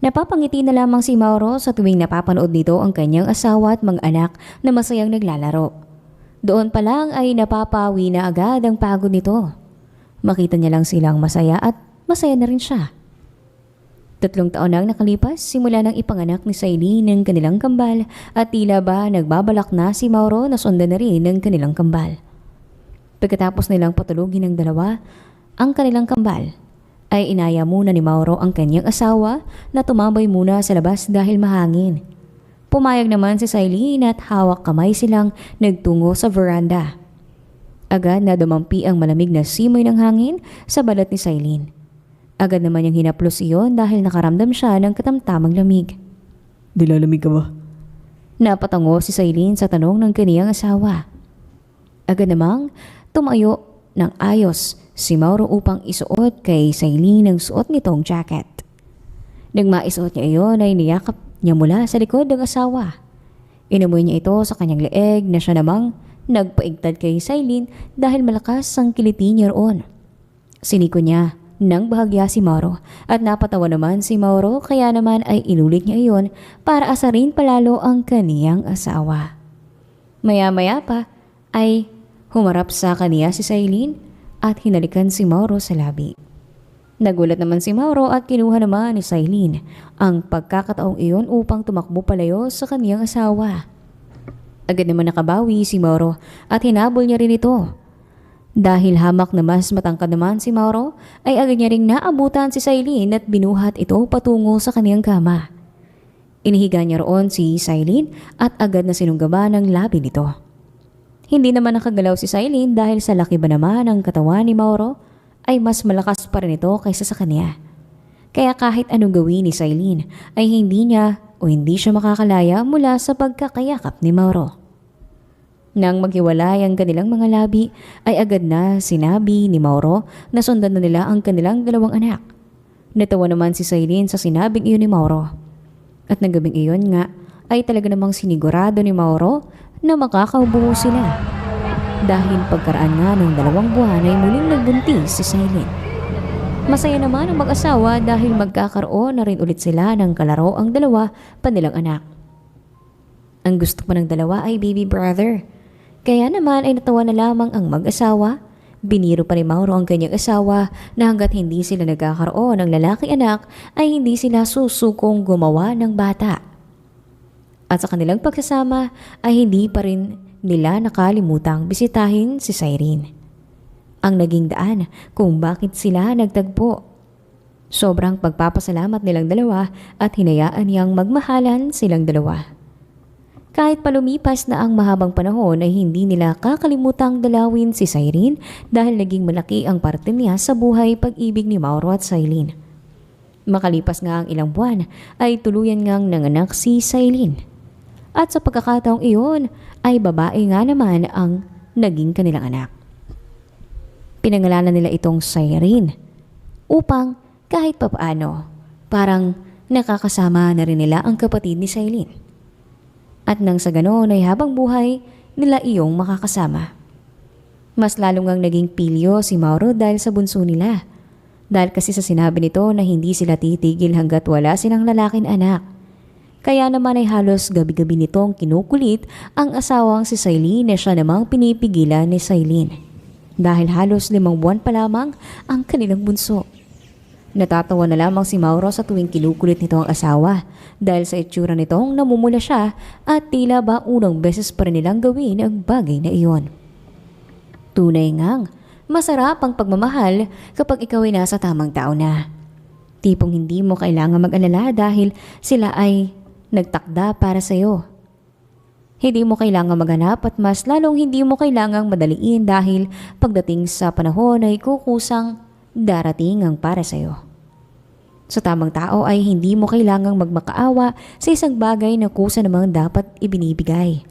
Napapangiti na lamang si Mauro sa tuwing napapanood nito ang kanyang asawa at mga anak na masayang naglalaro. Doon pa lang ay napapawi na agad ang pagod nito. Makita niya lang silang masaya at masaya na rin siya. 3 taon nang nakalipas simula nang ipanganak ni Sailin ng kanilang kambal at tila ba nagbabalak na si Mauro na sundan na rin ng kanilang kambal. Pagkatapos nilang patulugin ng dalawa, ang kanilang kambal ay inaya muna ni Mauro ang kanyang asawa na tumambay muna sa labas dahil mahangin. Pumayag naman si Sailin at hawak kamay silang nagtungo sa veranda. Agad na dumampi ang malamig na simoy ng hangin sa balat ni Sailin. Agad naman niyang hinaplos iyon dahil nakaramdam siya ng katamtamang lamig. Nilalamig ka ba? Napatango si Sailin sa tanong ng kaniyang asawa. Agad namang tumayo ng ayos si Mauro upang isuot kay Sailin ang suot nitong jacket. Nang maisuot niya iyon ay niyakap niya mula sa likod ng asawa. Inamoy niya ito sa kanyang leeg na siya namang nagpaigtad kay Sailin dahil malakas ang kiliti niya roon. Siniko niya nang bahagya si Mauro at napatawa naman si Mauro kaya naman ay inulit niya iyon para asarin palalo ang kaniyang asawa. Maya-maya pa ay humarap sa kaniya si Sailin at hinalikan si Mauro sa labi. Nagulat naman si Mauro at kinuha naman ni Sailin ang pagkakataong iyon upang tumakbo palayo sa kaniyang asawa. Agad naman nakabawi si Mauro at hinabol niya rin ito. Dahil hamak na mas matangkad naman si Mauro, ay agad niya ring naabutan si Sailin at binuhat ito patungo sa kaniyang kama. Inihiga niya roon si Sailin at agad na sinunggaban ng labi nito. Hindi naman nakagalaw si Sailin dahil sa laki ba naman ang katawan ni Mauro, ay mas malakas pa rin ito kaysa sa kanya. Kaya kahit anong gawin ni Sailin, ay hindi siya makakalaya mula sa pagkakayakap ni Mauro. Nang maghiwalay ang kanilang mga labi ay agad na sinabi ni Mauro na sundan na nila ang kanilang 2 anak. Natawa naman si Sailin sa sinabing iyon ni Mauro. At ng gabing iyon nga ay talaga namang sinigurado ni Mauro na makakaubuo sila. Dahil pagkaraan nga ng 2 buwan ay muling nagbuntis si Sailin. Masaya naman ang mag-asawa dahil magkakaroon na rin ulit sila ng kalaro ang 2 panilang anak. Ang gusto pa ng 2 ay baby brother. Kaya naman ay natawa na lamang ang mag-asawa Biniro pa ni Mauro ang kanyang asawa na hanggat hindi sila nagkakaroon ng lalaki anak ay hindi sila susukong gumawa ng bata. At sa kanilang pagsasama ay hindi pa rin nila nakalimutang bisitahin si Cyrene. Ang naging daan kung bakit sila nagtagpo. Sobrang pagpapasalamat nilang dalawa at hinayaan niyang magmahalan silang dalawa. Kahit palumipas na ang mahabang panahon ay hindi nila kakalimutang dalawin si Cyrene dahil naging malaki ang parte niya sa buhay pag-ibig ni Mauro at Cyrene. Makalipas nga ang ilang buwan ay tuluyan ngang nanganak si Cyrene. At sa pagkakataong iyon ay babae nga naman ang naging kanilang anak. Pinangalanan nila itong Cyrene upang kahit papaano parang nakakasama na rin nila ang kapatid ni Cyrene. At nang sa ganoon ay habang buhay nila iyong makakasama. Mas lalo ngang naging pilyo si Mauro dahil sa bunso nila. Dahil kasi sa sinabi nito na hindi sila titigil hanggat wala silang lalaking anak. Kaya naman ay halos gabi-gabi nitong kinukulit ang asawang si Cyrene na siya namang pinipigilan ni Cyrene. Dahil halos 5 buwan pa lamang ang kanilang bunso. Natatawa na lamang si Mauro sa tuwing kinukulit nito ang asawa dahil sa itsura nitong namumula siya at tila ba unang beses pa rin nilang gawin ang bagay na iyon. Tunay ngang masarap ang pagmamahal kapag ikaw ay nasa tamang tao na. Tipong hindi mo kailangan mag-alala dahil sila ay nagtakda para sa iyo. Hindi mo kailangan maghanap at mas lalong hindi mo kailangang madaliin dahil pagdating sa panahon ay kukusang darating ang para sa iyo. Sa tamang tao ay hindi mo kailangang magmakaawa sa isang bagay na kusa namang dapat ibinibigay.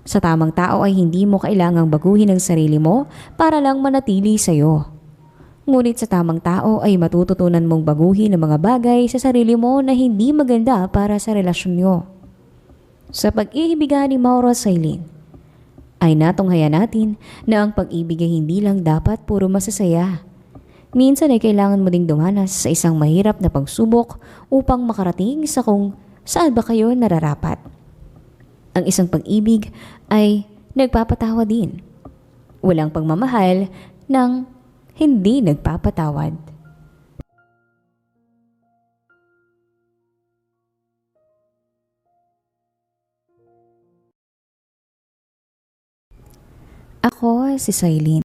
Sa tamang tao ay hindi mo kailangang baguhin ang sarili mo para lang manatili sa iyo. Ngunit sa tamang tao ay matututunan mong baguhin ang mga bagay sa sarili mo na hindi maganda para sa relasyon nyo. Sa pag-iibigan ni Mauro at Cyrene, ay natunghayan natin na ang pag-ibig ay hindi lang dapat puro masasaya. Minsan ay kailangan mo ding dumanas sa isang mahirap na pagsubok upang makarating sa kung saan ba kayo nararapat. Ang isang pag-ibig ay nagpapatawa din. Walang pagmamahal ng hindi nagpapatawad. Ako si Cyrene.